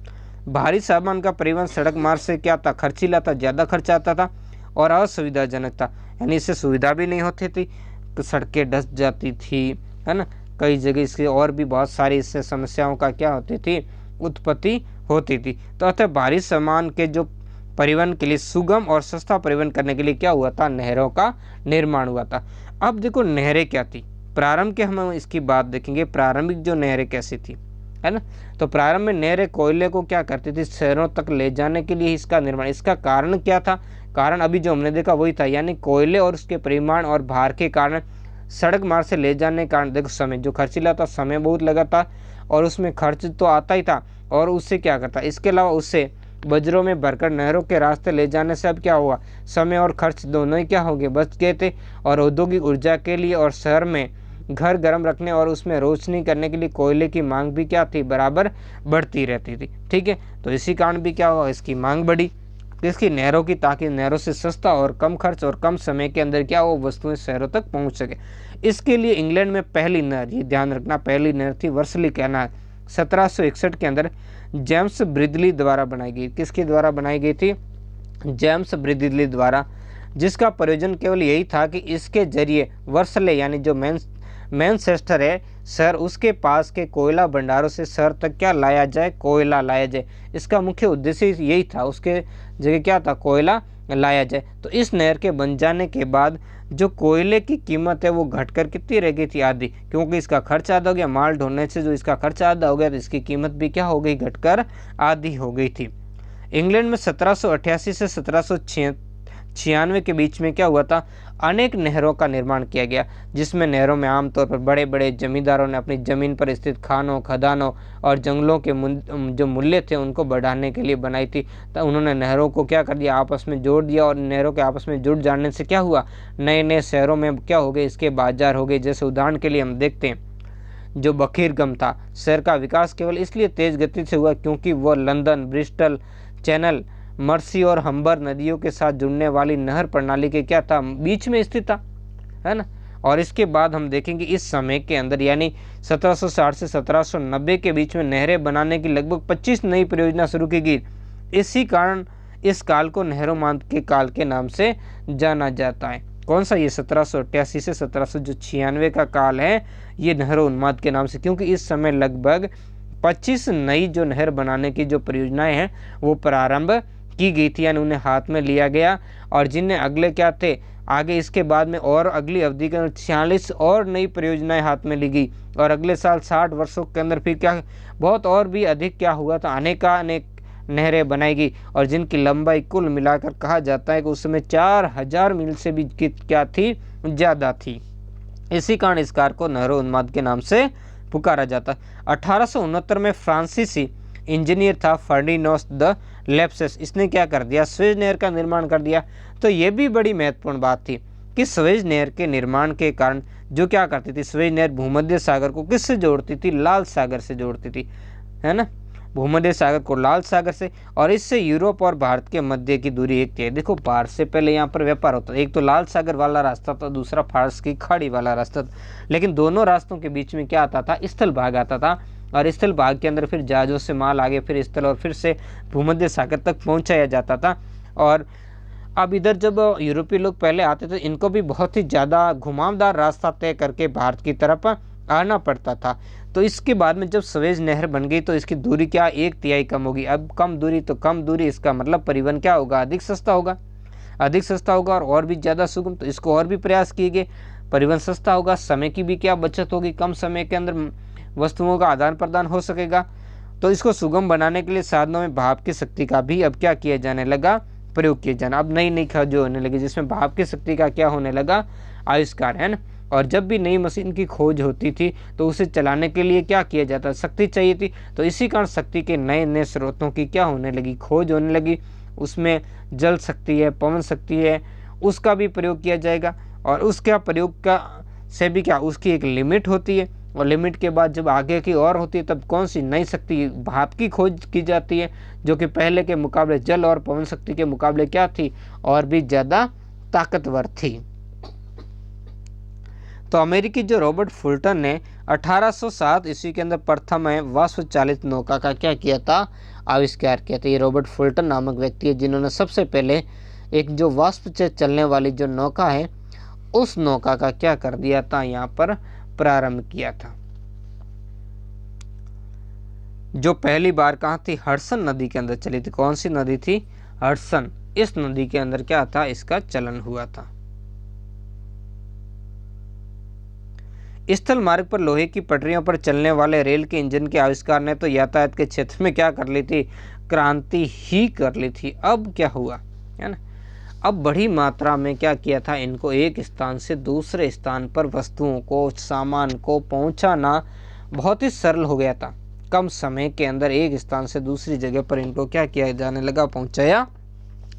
भारी सामान का परिवहन सड़क मार्ग से क्या था, खर्चीला था, ज़्यादा खर्च आता था और असुविधाजनक था, यानी इससे सुविधा भी नहीं होती थी, तो सड़कें धंस जाती थी, है ना। कई जगह इसके और भी बहुत सारी इससे समस्याओं का क्या होती थी, उत्पत्ति होती थी। तो अतः भारी सामान के जो परिवहन के लिए सुगम और सस्ता परिवहन करने के लिए क्या हुआ था, नहरों का निर्माण हुआ था। अब देखो नहरें क्या थी, प्रारंभ के हम इसकी बात देखेंगे, प्रारंभिक जो नहरें कैसी थी, है ना। तो प्रारंभ में नहरें कोयले को क्या करती थी, शहरों तक ले जाने के लिए इसका निर्माण। इसका कारण क्या था, कारण अभी जो हमने देखा वही था, यानी कोयले और उसके परिमाण और भार के कारण सड़क मार्ग से ले जाने के कारण देखो समय जो खर्चीला था, समय बहुत लगा था और उसमें खर्च तो आता ही था, और उससे क्या करता, इसके अलावा उससे बजरों में भरकर नहरों के रास्ते ले जाने से अब क्या हुआ, समय और खर्च दोनों ही क्या हो गए, बच गए थे। और औद्योगिक ऊर्जा के लिए और शहर में घर गर्म रखने और उसमें रोशनी करने के लिए कोयले की मांग भी क्या थी, बराबर बढ़ती रहती थी। ठीक है, तो इसी कारण भी क्या हुआ, इसकी मांग बढ़ी इसकी नहरों की, ताकि नहरों से सस्ता और कम खर्च और कम समय के अंदर क्या हो, वस्तुएं शहरों तक पहुंच सके। इसके लिए इंग्लैंड में पहली नहर, ये ध्यान रखना, पहली नहर थी वर्सली कैनाल, 1761 के अंदर जेम्स ब्रिदली द्वारा बनाई गई। किसके द्वारा बनाई गई थी, जेम्स ब्रिदली द्वारा, जिसका प्रयोजन केवल यही था कि इसके जरिए वर्सले यानी जो मैनचेस्टर है शहर, उसके पास के कोयला भंडारों से शहर तक क्या लाया जाए, कोयला लाया जाए। इसका मुख्य उद्देश्य यही था, उसके जगह क्या था, कोयला लाया जाए। तो इस नहर के बन जाने के बाद जो कोयले की कीमत है वो घटकर कितनी रह गई थी, आधी, क्योंकि इसका खर्च आधा हो गया, माल ढोने से जो इसका खर्च आधा हो गया, तो इसकी कीमत भी क्या हो गई, घटकर आधी हो गई थी। इंग्लैंड में 1788 से 1796 के बीच में क्या हुआ था, अनेक नहरों का निर्माण किया गया, जिसमें नहरों में आमतौर पर बड़े बड़े जमींदारों ने अपनी ज़मीन पर स्थित खानों, खदानों और जंगलों के जो मूल्य थे उनको बढ़ाने के लिए बनाई थी। तो उन्होंने नहरों को क्या कर दिया, आपस में जोड़ दिया, और नहरों के आपस में जुड़ जाने से क्या हुआ, नए नए शहरों में क्या हो गए, इसके बाजार हो गए। जैसे उदाहरण के लिए हम देखते हैं, जो बखीरगम था, शहर का विकास केवल इसलिए तेज गति से हुआ क्योंकि वह लंदन, ब्रिस्टल, चैनल, मर्सी और हम्बर नदियों के साथ जुड़ने वाली नहर प्रणाली के क्या था, बीच में स्थित था, है ना। और इसके बाद हम देखेंगे इस समय के अंदर, यानी 1760 से 1790 के बीच में नहरें बनाने की लगभग 25 नई परियोजना शुरू की गई। इसी कारण इस काल को नेहरूमांत के काल के नाम से जाना जाता है। कौन सा, ये 1788 से 1796 का काल है, ये नेहरून्माद के नाम से, क्योंकि इस समय लगभग 25 नई जो नहर बनाने की जो परियोजनाएं हैं वो प्रारंभ की गई थी, यानी उन्हें हाथ में लिया गया। और जिनने अगले क्या थे, आगे इसके बाद में और अगली अवधि के अंदर 46 और नई परियोजनाएं हाथ में ली गई, और अगले साल 60 वर्षों के अंदर फिर क्या बहुत और भी अधिक क्या हुआ था, अनेक नहरें बनाई गई, और जिनकी लंबाई कुल मिलाकर कहा जाता है कि उस समय 4000 मील से भी क्या थी, ज़्यादा थी। इसी कारण इस कार को नेहरून्माद के नाम से पुकारा जाता। 1869 में फ्रांसीसी इंजीनियर था फर्डिनांड द लेप्सेस, इसने क्या कर दिया, स्वेज नहर का निर्माण कर दिया। तो ये भी बड़ी महत्वपूर्ण बात थी कि स्वेज नहर के निर्माण के कारण जो क्या करती थी, स्वेज नहर भूमध्य सागर को किससे जोड़ती थी, लाल सागर से जोड़ती थी, है ना, भूमध्य सागर को लाल सागर से, और इससे यूरोप और भारत के मध्य की दूरी एक थी। देखो भारत से पहले यहाँ पर व्यापार होता था, एक तो लाल सागर वाला रास्ता था, दूसरा फारस की खाड़ी वाला रास्ता था, लेकिन दोनों रास्तों के बीच में क्या आता था, स्थल भाग आता था, और स्थल भाग के अंदर फिर जहाज़ों से माल आगे फिर स्थल और फिर से भूमध्य सागर तक पहुँचाया जाता था। और अब इधर जब यूरोपीय लोग पहले आते थे, इनको भी बहुत ही ज़्यादा घुमावदार रास्ता तय करके भारत की तरफ आना पड़ता था। तो इसके बाद में जब सवेज नहर बन गई तो इसकी दूरी क्या 1/3 कम होगी। अब कम दूरी तो कम दूरी, इसका मतलब परिवहन क्या होगा, अधिक सस्ता होगा, अधिक सस्ता होगा और भी ज़्यादा सुगम। तो इसको और भी प्रयास किए गए, परिवहन सस्ता होगा, समय की भी क्या बचत होगी, कम समय के अंदर वस्तुओं का आदान प्रदान हो सकेगा। तो इसको सुगम बनाने के लिए साधनों में भाप की शक्ति का भी अब क्या किया जाने लगा, प्रयोग किया जाना। अब नई नई खोज होने लगी जिसमें भाप की शक्ति का क्या होने लगा, आविष्कार, है ना। और जब भी नई मशीन की खोज होती थी तो उसे चलाने के लिए क्या किया जाता, शक्ति चाहिए थी। तो इसी कारण शक्ति के नए नए स्रोतों की क्या होने लगी, खोज होने लगी। उसमें जल शक्ति है, पवन शक्ति है, उसका भी प्रयोग किया जाएगा। और उसका प्रयोग का से भी क्या, उसकी एक लिमिट होती है, और लिमिट के बाद जब आगे की और होती है तब कौन सी नई शक्ति, भाप की खोज की जाती है, जो कि पहले के मुकाबले जल और पवन शक्ति के मुकाबले क्या थी, और भी ज़्यादा ताकतवर थी। तो अमेरिकी जो रॉबर्ट फुल्टन ने 1807 ईस्वी के अंदर प्रथम वाष्प चालित नौका का क्या किया था, आविष्कार किया था। ये रॉबर्ट फुल्टन नामक व्यक्ति है जिन्होंने सबसे पहले एक जो वाष्प से चलने वाली जो नौका है उस नौका का क्या कर दिया था, यहाँ पर प्रारंभ किया था। जो पहली बार कहाँ थी, हडसन नदी के अंदर चली थी। कौन सी नदी थी, हडसन। इस नदी के अंदर क्या था, इसका चलन हुआ था। स्थल मार्ग पर लोहे की पटरियों पर चलने वाले रेल के इंजन के आविष्कार ने तो यातायात के क्षेत्र में क्या कर ली थी, क्रांति ही कर ली थी। अब क्या हुआ, है ना, अब बड़ी मात्रा में क्या किया था, इनको एक स्थान से दूसरे स्थान पर वस्तुओं को, सामान को पहुंचाना बहुत ही सरल हो गया था। कम समय के अंदर एक स्थान से दूसरी जगह पर इनको क्या किया जाने लगा, पहुंचाया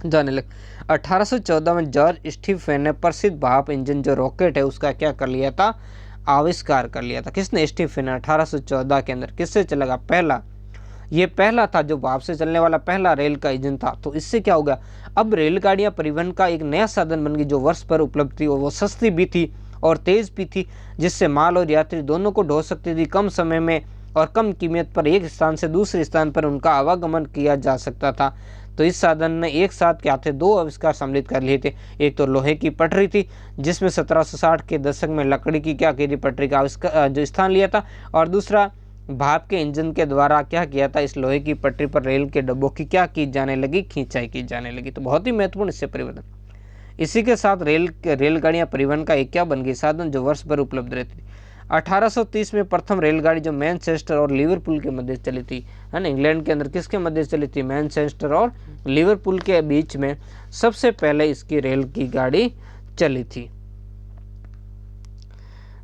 जाने लगा। 1814 में जॉर्ज स्टीफेन ने प्रसिद्ध भाप इंजन जो रॉकेट है उसका क्या कर लिया था, आविष्कार कर लिया था। किसने, स्टीफेन। 1814 के अंदर किससे चलेगा, पहला, ये पहला था जो भाप से चलने वाला पहला रेल का इंजन था। तो इससे क्या होगा, अब रेलगाड़ियां परिवहन का एक नया साधन बन गई जो वर्ष पर उपलब्ध थी, और वो सस्ती भी थी और तेज भी थी, जिससे माल और यात्री दोनों को ढो सकती थी। कम समय में और कम कीमत पर एक स्थान से दूसरे स्थान पर उनका आवागमन किया जा सकता था। तो इस साधन ने एक साथ क्या थे, दो आविष्कार सम्मिलित कर लिए थे। एक तो लोहे की पटरी थी जिसमें 1760 के दशक में लकड़ी की क्या की थी, पटरी का आविष्कार जो स्थान लिया था, और दूसरा भाप के इंजन के द्वारा क्या किया था, इस लोहे की पटरी पर रेल के डब्बों की क्या की जाने लगी, खींचाई की जाने लगी। तो बहुत ही महत्वपूर्ण इससे परिवर्तन। इसी के साथ रेलगाड़ियां परिवहन का एक क्या बन गई, साधन जो वर्ष भर उपलब्ध रहती थी। 1830 में प्रथम रेलगाड़ी जो मैनचेस्टर और लिवरपूल के मध्य चली थी, है ना, इंग्लैंड के अंदर किसके मध्य चली थी, मैनचेस्टर और लिवरपूल के बीच में सबसे पहले इसकी रेल की गाड़ी चली थी।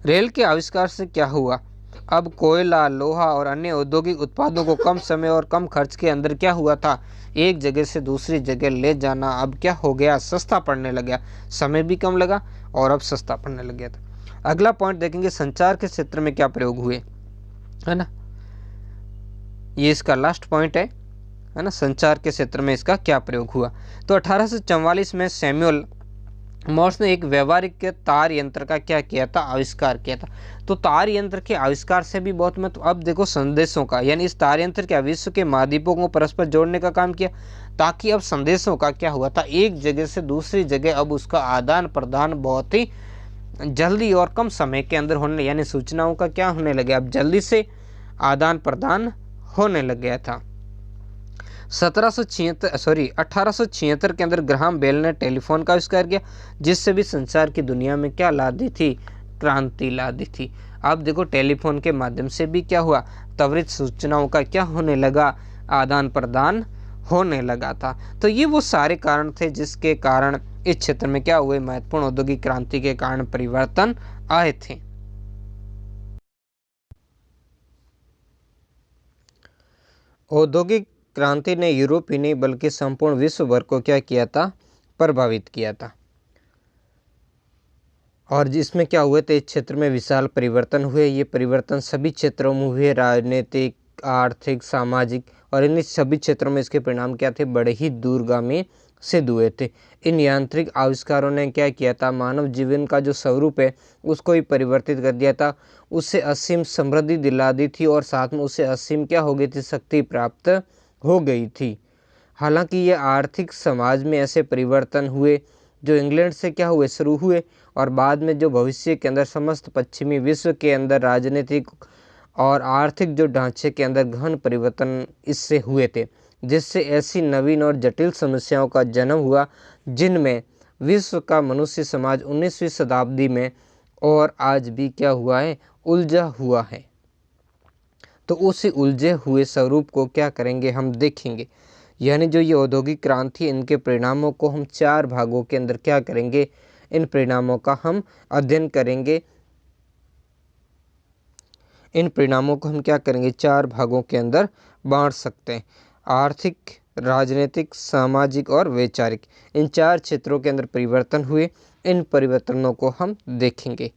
रेल के आविष्कार से क्या हुआ, अब कोयला, लोहा और अन्य औद्योगिक उत्पादों को कम समय और कम खर्च के अंदर क्या हुआ था, एक जगह से दूसरी जगह ले जाना अब क्या हो गया, सस्ता पड़ने लगा। समय भी कम लगा और अब सस्ता पड़ने लग गया था। अगला पॉइंट देखेंगे, संचार के क्षेत्र में क्या प्रयोग हुए, है ना, ये इसका लास्ट पॉइंट है ना, संचार के क्षेत्र में इसका क्या प्रयोग हुआ। तो 1844 में सैमुअल मॉर्स ने एक व्यवहारिक तार यंत्र का क्या किया था, आविष्कार किया था। तो तार यंत्र के आविष्कार से भी बहुत महत्व। अब देखो संदेशों का, यानी इस तार यंत्र के विश्व के महाद्वीपों को परस्पर जोड़ने का काम किया, ताकि अब संदेशों का क्या हुआ था, एक जगह से दूसरी जगह अब उसका आदान प्रदान बहुत ही जल्दी और कम समय के अंदर होने, यानी सूचनाओं का क्या होने लगे, अब जल्दी से आदान प्रदान होने लग गया था। 1876 के अंदर ग्राहम बेल ने टेलीफोन का आविष्कार किया, जिससे भी संचार की दुनिया में क्या ला दी थी, क्रांति ला दी थी। अब देखो टेलीफोन के माध्यम से भी क्या हुआ, त्वरित सूचनाओं का क्या होने लगा, आदान प्रदान होने लगा था। तो ये वो सारे कारण थे जिसके कारण इस क्षेत्र में क्या हुए, महत्वपूर्ण औद्योगिक क्रांति के कारण परिवर्तन आए थे। औद्योगिक क्रांति ने यूरोप ही नहीं बल्कि संपूर्ण विश्व भर को क्या किया था, प्रभावित किया था। और जिसमें क्या हुए थे, इस क्षेत्र में विशाल परिवर्तन हुए। ये परिवर्तन सभी क्षेत्रों में हुए, राजनीतिक, आर्थिक, सामाजिक, और इन सभी क्षेत्रों में इसके परिणाम क्या थे, बड़े ही दूरगामी सिद्ध हुए थे। इन यांत्रिक आविष्कारों ने क्या किया था, मानव जीवन का जो स्वरूप है उसको ही परिवर्तित कर दिया था, उससे असीम समृद्धि दिला दी थी, और साथ में उससे असीम क्या हो गई थी, शक्ति प्राप्त हो गई थी। हालांकि ये आर्थिक समाज में ऐसे परिवर्तन हुए जो इंग्लैंड से क्या हुए शुरू हुए और बाद में जो भविष्य के अंदर समस्त पश्चिमी विश्व के अंदर राजनीतिक और आर्थिक जो ढांचे के अंदर गहन परिवर्तन इससे हुए थे, जिससे ऐसी नवीन और जटिल समस्याओं का जन्म हुआ जिनमें विश्व का मनुष्य समाज 19वीं शताब्दी में और आज भी क्या हुआ है, उलझा हुआ है। तो उसी उलझे हुए स्वरूप को क्या करेंगे, हम देखेंगे। यानी जो ये औद्योगिक क्रांति, इनके परिणामों को हम 4 भागों के अंदर क्या करेंगे, इन परिणामों का हम अध्ययन करेंगे। इन परिणामों को हम क्या करेंगे, 4 भागों के अंदर बांट सकते हैं। आर्थिक, राजनीतिक, सामाजिक और वैचारिक, इन 4 क्षेत्रों के अंदर परिवर्तन हुए। इन परिवर्तनों को हम देखेंगे।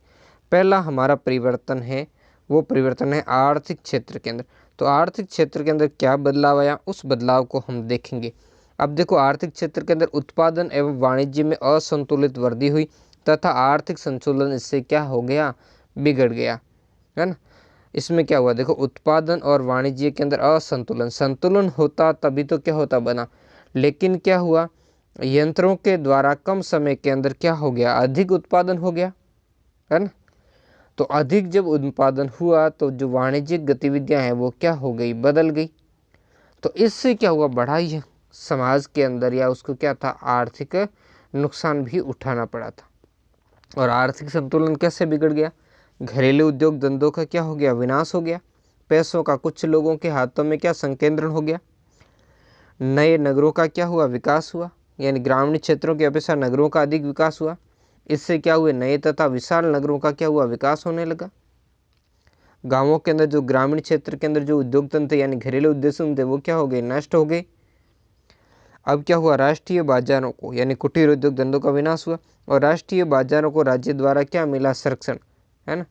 पहला हमारा परिवर्तन है, वो परिवर्तन है आर्थिक क्षेत्र के अंदर। तो आर्थिक क्षेत्र के अंदर क्या बदलाव आया, उस बदलाव को हम देखेंगे। अब देखो, आर्थिक क्षेत्र के अंदर उत्पादन एवं वाणिज्य में असंतुलित वृद्धि हुई तथा आर्थिक संतुलन इससे क्या हो गया, बिगड़ गया, है ना। इसमें क्या हुआ, देखो, उत्पादन और वाणिज्य के अंदर असंतुलन, संतुलन होता तभी तो क्या होता बना, लेकिन क्या हुआ, यंत्रों के द्वारा कम समय के अंदर क्या हो गया, अधिक उत्पादन हो गया, है ना। तो अधिक जब उत्पादन हुआ तो जो वाणिज्यिक गतिविधियां हैं वो क्या हो गई, बदल गई। तो इससे क्या हुआ, बढ़ाई समाज के अंदर या उसको क्या था, आर्थिक नुकसान भी उठाना पड़ा था। और आर्थिक संतुलन कैसे बिगड़ गया, घरेलू उद्योग धंधों का क्या हो गया, विनाश हो गया। पैसों का कुछ लोगों के हाथों में क्या संकेंद्रण हो गया। नए नगरों का क्या हुआ, विकास हुआ, यानी ग्रामीण क्षेत्रों की अपेक्षा नगरों का अधिक विकास हुआ। इससे क्या हुए, नए तथा विशाल नगरों का क्या हुआ, विकास होने लगा। गांवों के अंदर जो ग्रामीण क्षेत्र के अंदर जो उद्योग तंत्र यानी घरेलू उद्योग थे वो क्या हो गए, नष्ट हो गए। अब क्या हुआ, राष्ट्रीय बाजारों को यानी कुटीर उद्योग धंधों का विनाश हुआ और राष्ट्रीय बाजारों को राज्य द्वारा क्या मिला, संरक्षण, है ना,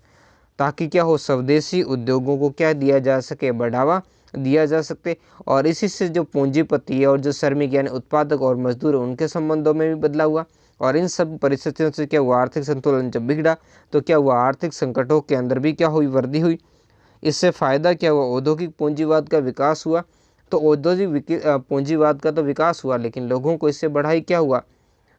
ताकि क्या हो, स्वदेशी उद्योगों को क्या दिया जा सके, बढ़ावा दिया जा सकते। और इसी से जो पूंजीपति है और जो श्रमिक यानी उत्पादक और मजदूर है उनके संबंधों में भी बदलाव हुआ। और इन सब परिस्थितियों से क्या हुआ, आर्थिक संतुलन जब बिगड़ा तो क्या हुआ, आर्थिक संकटों के अंदर भी क्या हुई, वृद्धि हुई। इससे फायदा क्या हुआ, औद्योगिक पूंजीवाद का विकास हुआ। तो औद्योगिक पूंजीवाद का तो विकास हुआ, लेकिन लोगों को इससे बढ़ाई क्या हुआ,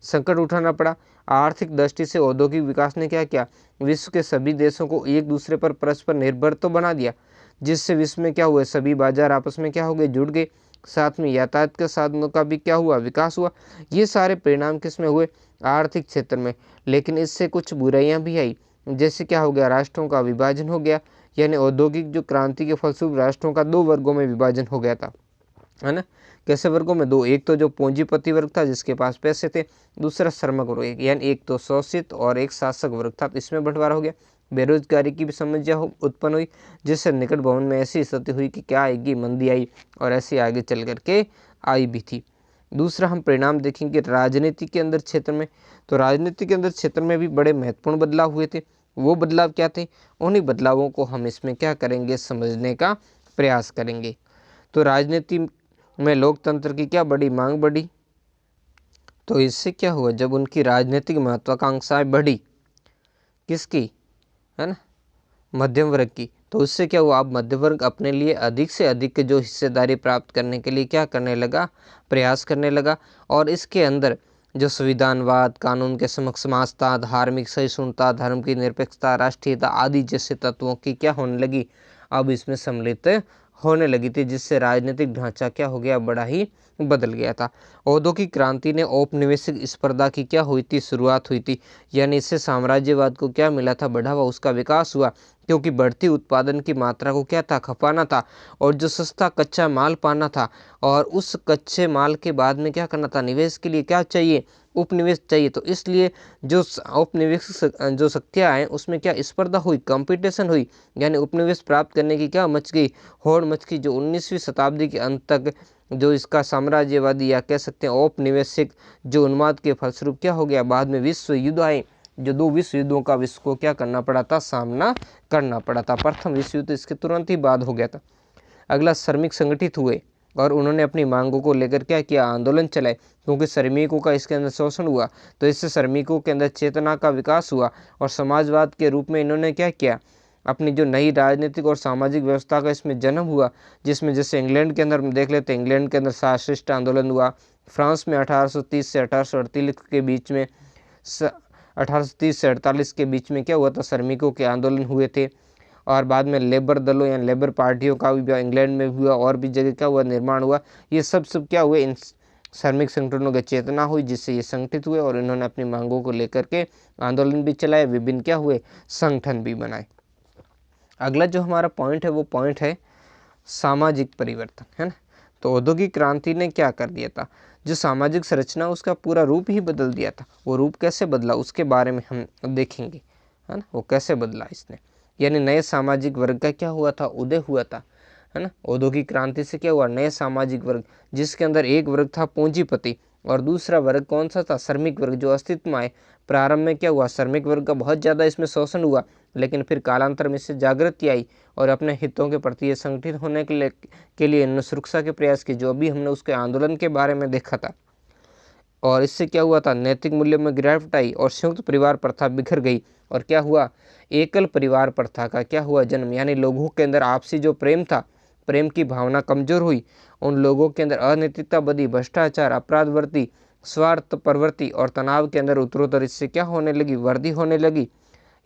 संकट उठाना पड़ा। आर्थिक दृष्टि से औद्योगिक विकास ने क्या किया, विश्व के सभी देशों को एक दूसरे पर परस्पर निर्भर तो बना दिया, जिससे विश्व में क्या हुए, सभी बाजार आपस में क्या हो गए, जुड़ गए। साथ में यातायात के साधनों का भी क्या हुआ, विकास हुआ। ये सारे परिणाम किस में हुए, आर्थिक क्षेत्र में। लेकिन इससे कुछ बुराइयां भी आई, जैसे क्या हो गया, राष्ट्रों का विभाजन हो गया। यानी औद्योगिक जो क्रांति के फलस्वरूप राष्ट्रों का 2 वर्गों में विभाजन हो गया था, है ना। कैसे वर्गों में, 2, एक तो जो पूंजीपति वर्ग था जिसके पास पैसे थे, दूसरा श्रमिक वर्ग, यानी एक तो शोषित और एक शासक वर्ग था। तो इसमें बंटवारा हो गया। बेरोजगारी की भी समस्या उत्पन्न हुई, जिससे निकट भवन में ऐसी स्थिति हुई कि क्या आएगी, मंदी आई और ऐसी आगे चल करके आई भी थी। दूसरा हम परिणाम देखेंगे राजनीति के अंदर क्षेत्र में। तो राजनीति के अंदर क्षेत्र में भी बड़े महत्वपूर्ण बदलाव हुए थे। वो बदलाव क्या थे, उन्हीं बदलावों को हम इसमें क्या करेंगे, समझने का प्रयास करेंगे। तो राजनीति में लोकतंत्र की क्या बड़ी मांग बढ़ी। तो इससे क्या हुआ, जब उनकी राजनीतिक महत्वाकांक्षाएं बढ़ी, किसकी, है ना, मध्यम वर्ग की, तो उससे क्या हुआ, अब मध्य वर्ग अपने लिए अधिक से अधिक जो हिस्सेदारी प्राप्त करने के लिए क्या करने लगा, प्रयास करने लगा। और इसके अंदर जो संविधानवाद, कानून के समक्ष समानता, धार्मिक सहिष्णुता, धर्म की निरपेक्षता, राष्ट्रीयता आदि जैसे तत्वों की क्या होने लगी, अब इसमें सम्मिलित होने लगी थी, जिससे राजनीतिक ढांचा क्या हो गया, बड़ा ही बदल गया था। औद्योगिक क्रांति ने औपनिवेशिक स्पर्धा की क्या हुई थी, शुरुआत हुई थी। यानी इससे साम्राज्यवाद को क्या मिला था, बढ़ावा, उसका विकास हुआ, क्योंकि बढ़ती उत्पादन की मात्रा को क्या था, खपाना था और जो सस्ता कच्चा माल पाना था। और उस कच्चे माल के बाद में क्या करना था, निवेश के लिए क्या चाहिए, उपनिवेश चाहिए। तो इसलिए जो औपनिवेश जो शक्तियाँ हैं उसमें क्या स्पर्धा हुई, कंपटीशन हुई, यानी उपनिवेश प्राप्त करने की क्या मच गई, होड़ मच गई। जो 19वीं शताब्दी के अंत तक जो इसका साम्राज्यवादी या कह सकते हैं औपनिवेशिक जो उन्माद के फलस्वरूप क्या हो गया, बाद में विश्व युद्ध आए, जो 2 विश्व युद्धों का विश्व को क्या करना पड़ा था, सामना करना पड़ा था। प्रथम विश्व युद्ध इसके तुरंत ही बाद हो गया था। अगला, श्रमिक संगठित हुए और उन्होंने अपनी मांगों को लेकर क्या किया, आंदोलन चलाए, क्योंकि श्रमिकों का इसके अंदर शोषण हुआ। तो इससे श्रमिकों के अंदर चेतना का विकास हुआ और समाजवाद के रूप में इन्होंने क्या किया, अपनी जो नई राजनीतिक और सामाजिक व्यवस्था का इसमें जन्म हुआ, जिसमें जैसे इंग्लैंड के अंदर देख लेते हैं, इंग्लैंड के अंदर शासिस्ट आंदोलन हुआ, फ्रांस में 1830 से 1838 के बीच में 1830 से 48 के बीच में क्या हुआ था, श्रमिकों के आंदोलन हुए थे। और बाद में लेबर दलों या लेबर पार्टियों का भी इंग्लैंड में हुआ और भी जगह क्या हुआ, निर्माण हुआ। ये सब क्या हुए, इन श्रमिक संगठनों की चेतना हुई जिससे ये संगठित हुए और इन्होंने अपनी मांगों को लेकर के आंदोलन भी चलाए, विभिन्न क्या हुए, संगठन भी बनाए। अगला जो हमारा पॉइंट है वो पॉइंट है सामाजिक परिवर्तन, है ना। तो औद्योगिक क्रांति ने क्या कर दिया था, जो सामाजिक संरचना उसका पूरा रूप ही बदल दिया था। वो रूप कैसे बदला उसके बारे में हम देखेंगे, है ना। वो कैसे बदला इसने, यानी नए सामाजिक वर्ग का क्या हुआ था, उदय हुआ था, है ना। औद्योगिक क्रांति से क्या हुआ, नए सामाजिक वर्ग, जिसके अंदर एक वर्ग था पूंजीपति और दूसरा वर्ग कौन सा था, श्रमिक वर्ग, जो अस्तित्व में आए। प्रारंभ में क्या हुआ, श्रमिक वर्ग का बहुत ज़्यादा इसमें शोषण हुआ, लेकिन फिर कालांतर में इससे जागृति आई और अपने हितों के प्रति ये संगठित होने के लिए इन्होंने सुरक्षा के प्रयास किए, जो अभी हमने उसके आंदोलन के बारे में देखा था। और इससे क्या हुआ था, नैतिक मूल्यों में गिरावट आई और संयुक्त परिवार प्रथा बिखर गई। और क्या हुआ, एकल परिवार प्रथा का क्या हुआ, जन्म, यानी लोगों के अंदर आपसी जो प्रेम था, प्रेम की भावना कमजोर हुई। उन लोगों के अंदर अनैतिकता बढ़ी, भ्रष्टाचार, अपराधवृत्ति, स्वार्थ प्रवृत्ति और तनाव के अंदर उत्तरोत्तर इससे क्या होने लगी, वृद्धि होने लगी।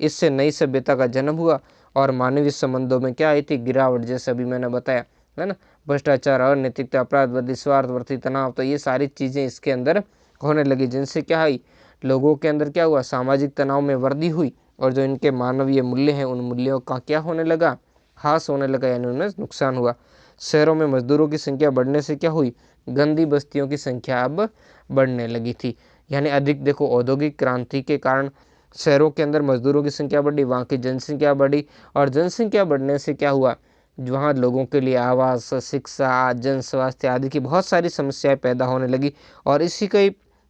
इससे नई सभ्यता का जन्म हुआ और मानवीय संबंधों में क्या आई थी, गिरावट, जैसे अभी मैंने बताया, है ना। भ्रष्टाचार, अनैतिकता, अपराधवृत्ति, स्वार्थवृत्ति, तनाव, तो ये सारी चीज़ें इसके अंदर होने लगी, जिनसे क्या हुई, लोगों के अंदर क्या हुआ, सामाजिक तनाव में वृद्धि हुई और जो इनके मानवीय मूल्य हैं उन मूल्यों का क्या होने लगा, ह्रास होने लगा, यानी उनमें नुकसान हुआ। शहरों में मजदूरों की संख्या बढ़ने से क्या हुई, गंदी बस्तियों की संख्या अब बढ़ने लगी थी। यानी अधिक देखो, औद्योगिक क्रांति के कारण शहरों के अंदर मजदूरों की संख्या बढ़ी, वहाँ की जनसंख्या बढ़ी और जनसंख्या बढ़ने से क्या हुआ, वहाँ लोगों के लिए आवास, शिक्षा, जन स्वास्थ्य आदि की बहुत सारी समस्याएं पैदा होने लगी। और इसी का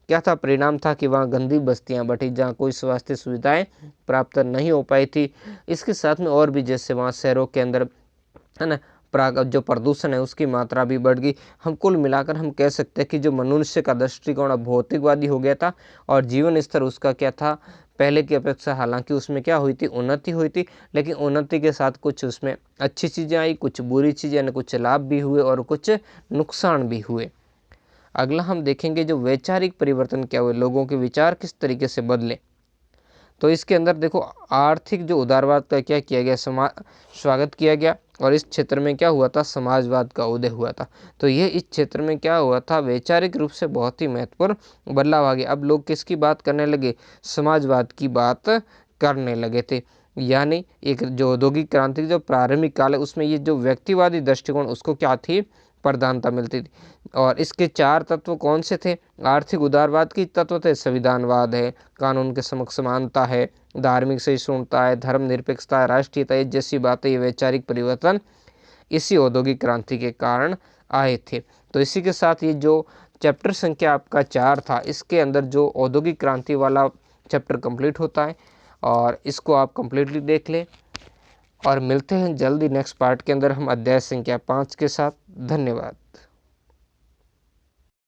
क्या था, परिणाम था कि वहाँ गंदी बस्तियाँ बढ़ी जहाँ कोई स्वास्थ्य सुविधाएं प्राप्त नहीं हो पाई थी। इसके साथ में और भी, जैसे वहाँ शहरों के अंदर, है ना, जो प्रदूषण है उसकी मात्रा भी बढ़ गई। हम कुल मिलाकर हम कह सकते हैं कि जो मनुष्य का दृष्टिकोण अब भौतिकवादी हो गया था और जीवन स्तर उसका क्या था, पहले की अपेक्षा हालांकि उसमें क्या हुई थी, उन्नति हुई थी, लेकिन उन्नति के साथ कुछ उसमें अच्छी चीज़ें आई, कुछ बुरी चीज़ें, यानी कुछ लाभ भी हुए और कुछ नुकसान भी हुए। अगला हम देखेंगे जो वैचारिक परिवर्तन क्या हुए, लोगों के विचार किस तरीके से बदले। तो इसके अंदर देखो, आर्थिक जो उदारवाद का क्या किया गया, स्वागत किया गया और इस क्षेत्र में क्या हुआ था, समाजवाद का उदय हुआ था। तो ये इस क्षेत्र में क्या हुआ था, वैचारिक रूप से बहुत ही महत्वपूर्ण बदलाव आ गया। अब लोग किसकी बात करने लगे, समाजवाद की बात करने लगे थे। यानी एक जो औद्योगिक क्रांति जो प्रारंभिक काल है उसमें ये जो व्यक्तिवादी दृष्टिकोण उसको क्या थी, प्रधानता मिलती थी। और इसके चार तत्व कौन से थे, आर्थिक उदारवाद की तत्व थे, संविधानवाद है, कानून के समक्ष समानता है, धार्मिक सहिष्णुता है, धर्मनिरपेक्षता है, राष्ट्रीयता है, जैसी बातें, ये वैचारिक परिवर्तन इसी औद्योगिक क्रांति के कारण आए थे। तो इसी के साथ ये जो चैप्टर संख्या आपका 4 था, इसके अंदर जो औद्योगिक क्रांति वाला चैप्टर कंप्लीट होता है और इसको आप कंप्लीटली देख लें। और मिलते हैं जल्दी नेक्स्ट पार्ट के अंदर हम अध्याय संख्या 5 के साथ। धन्यवाद।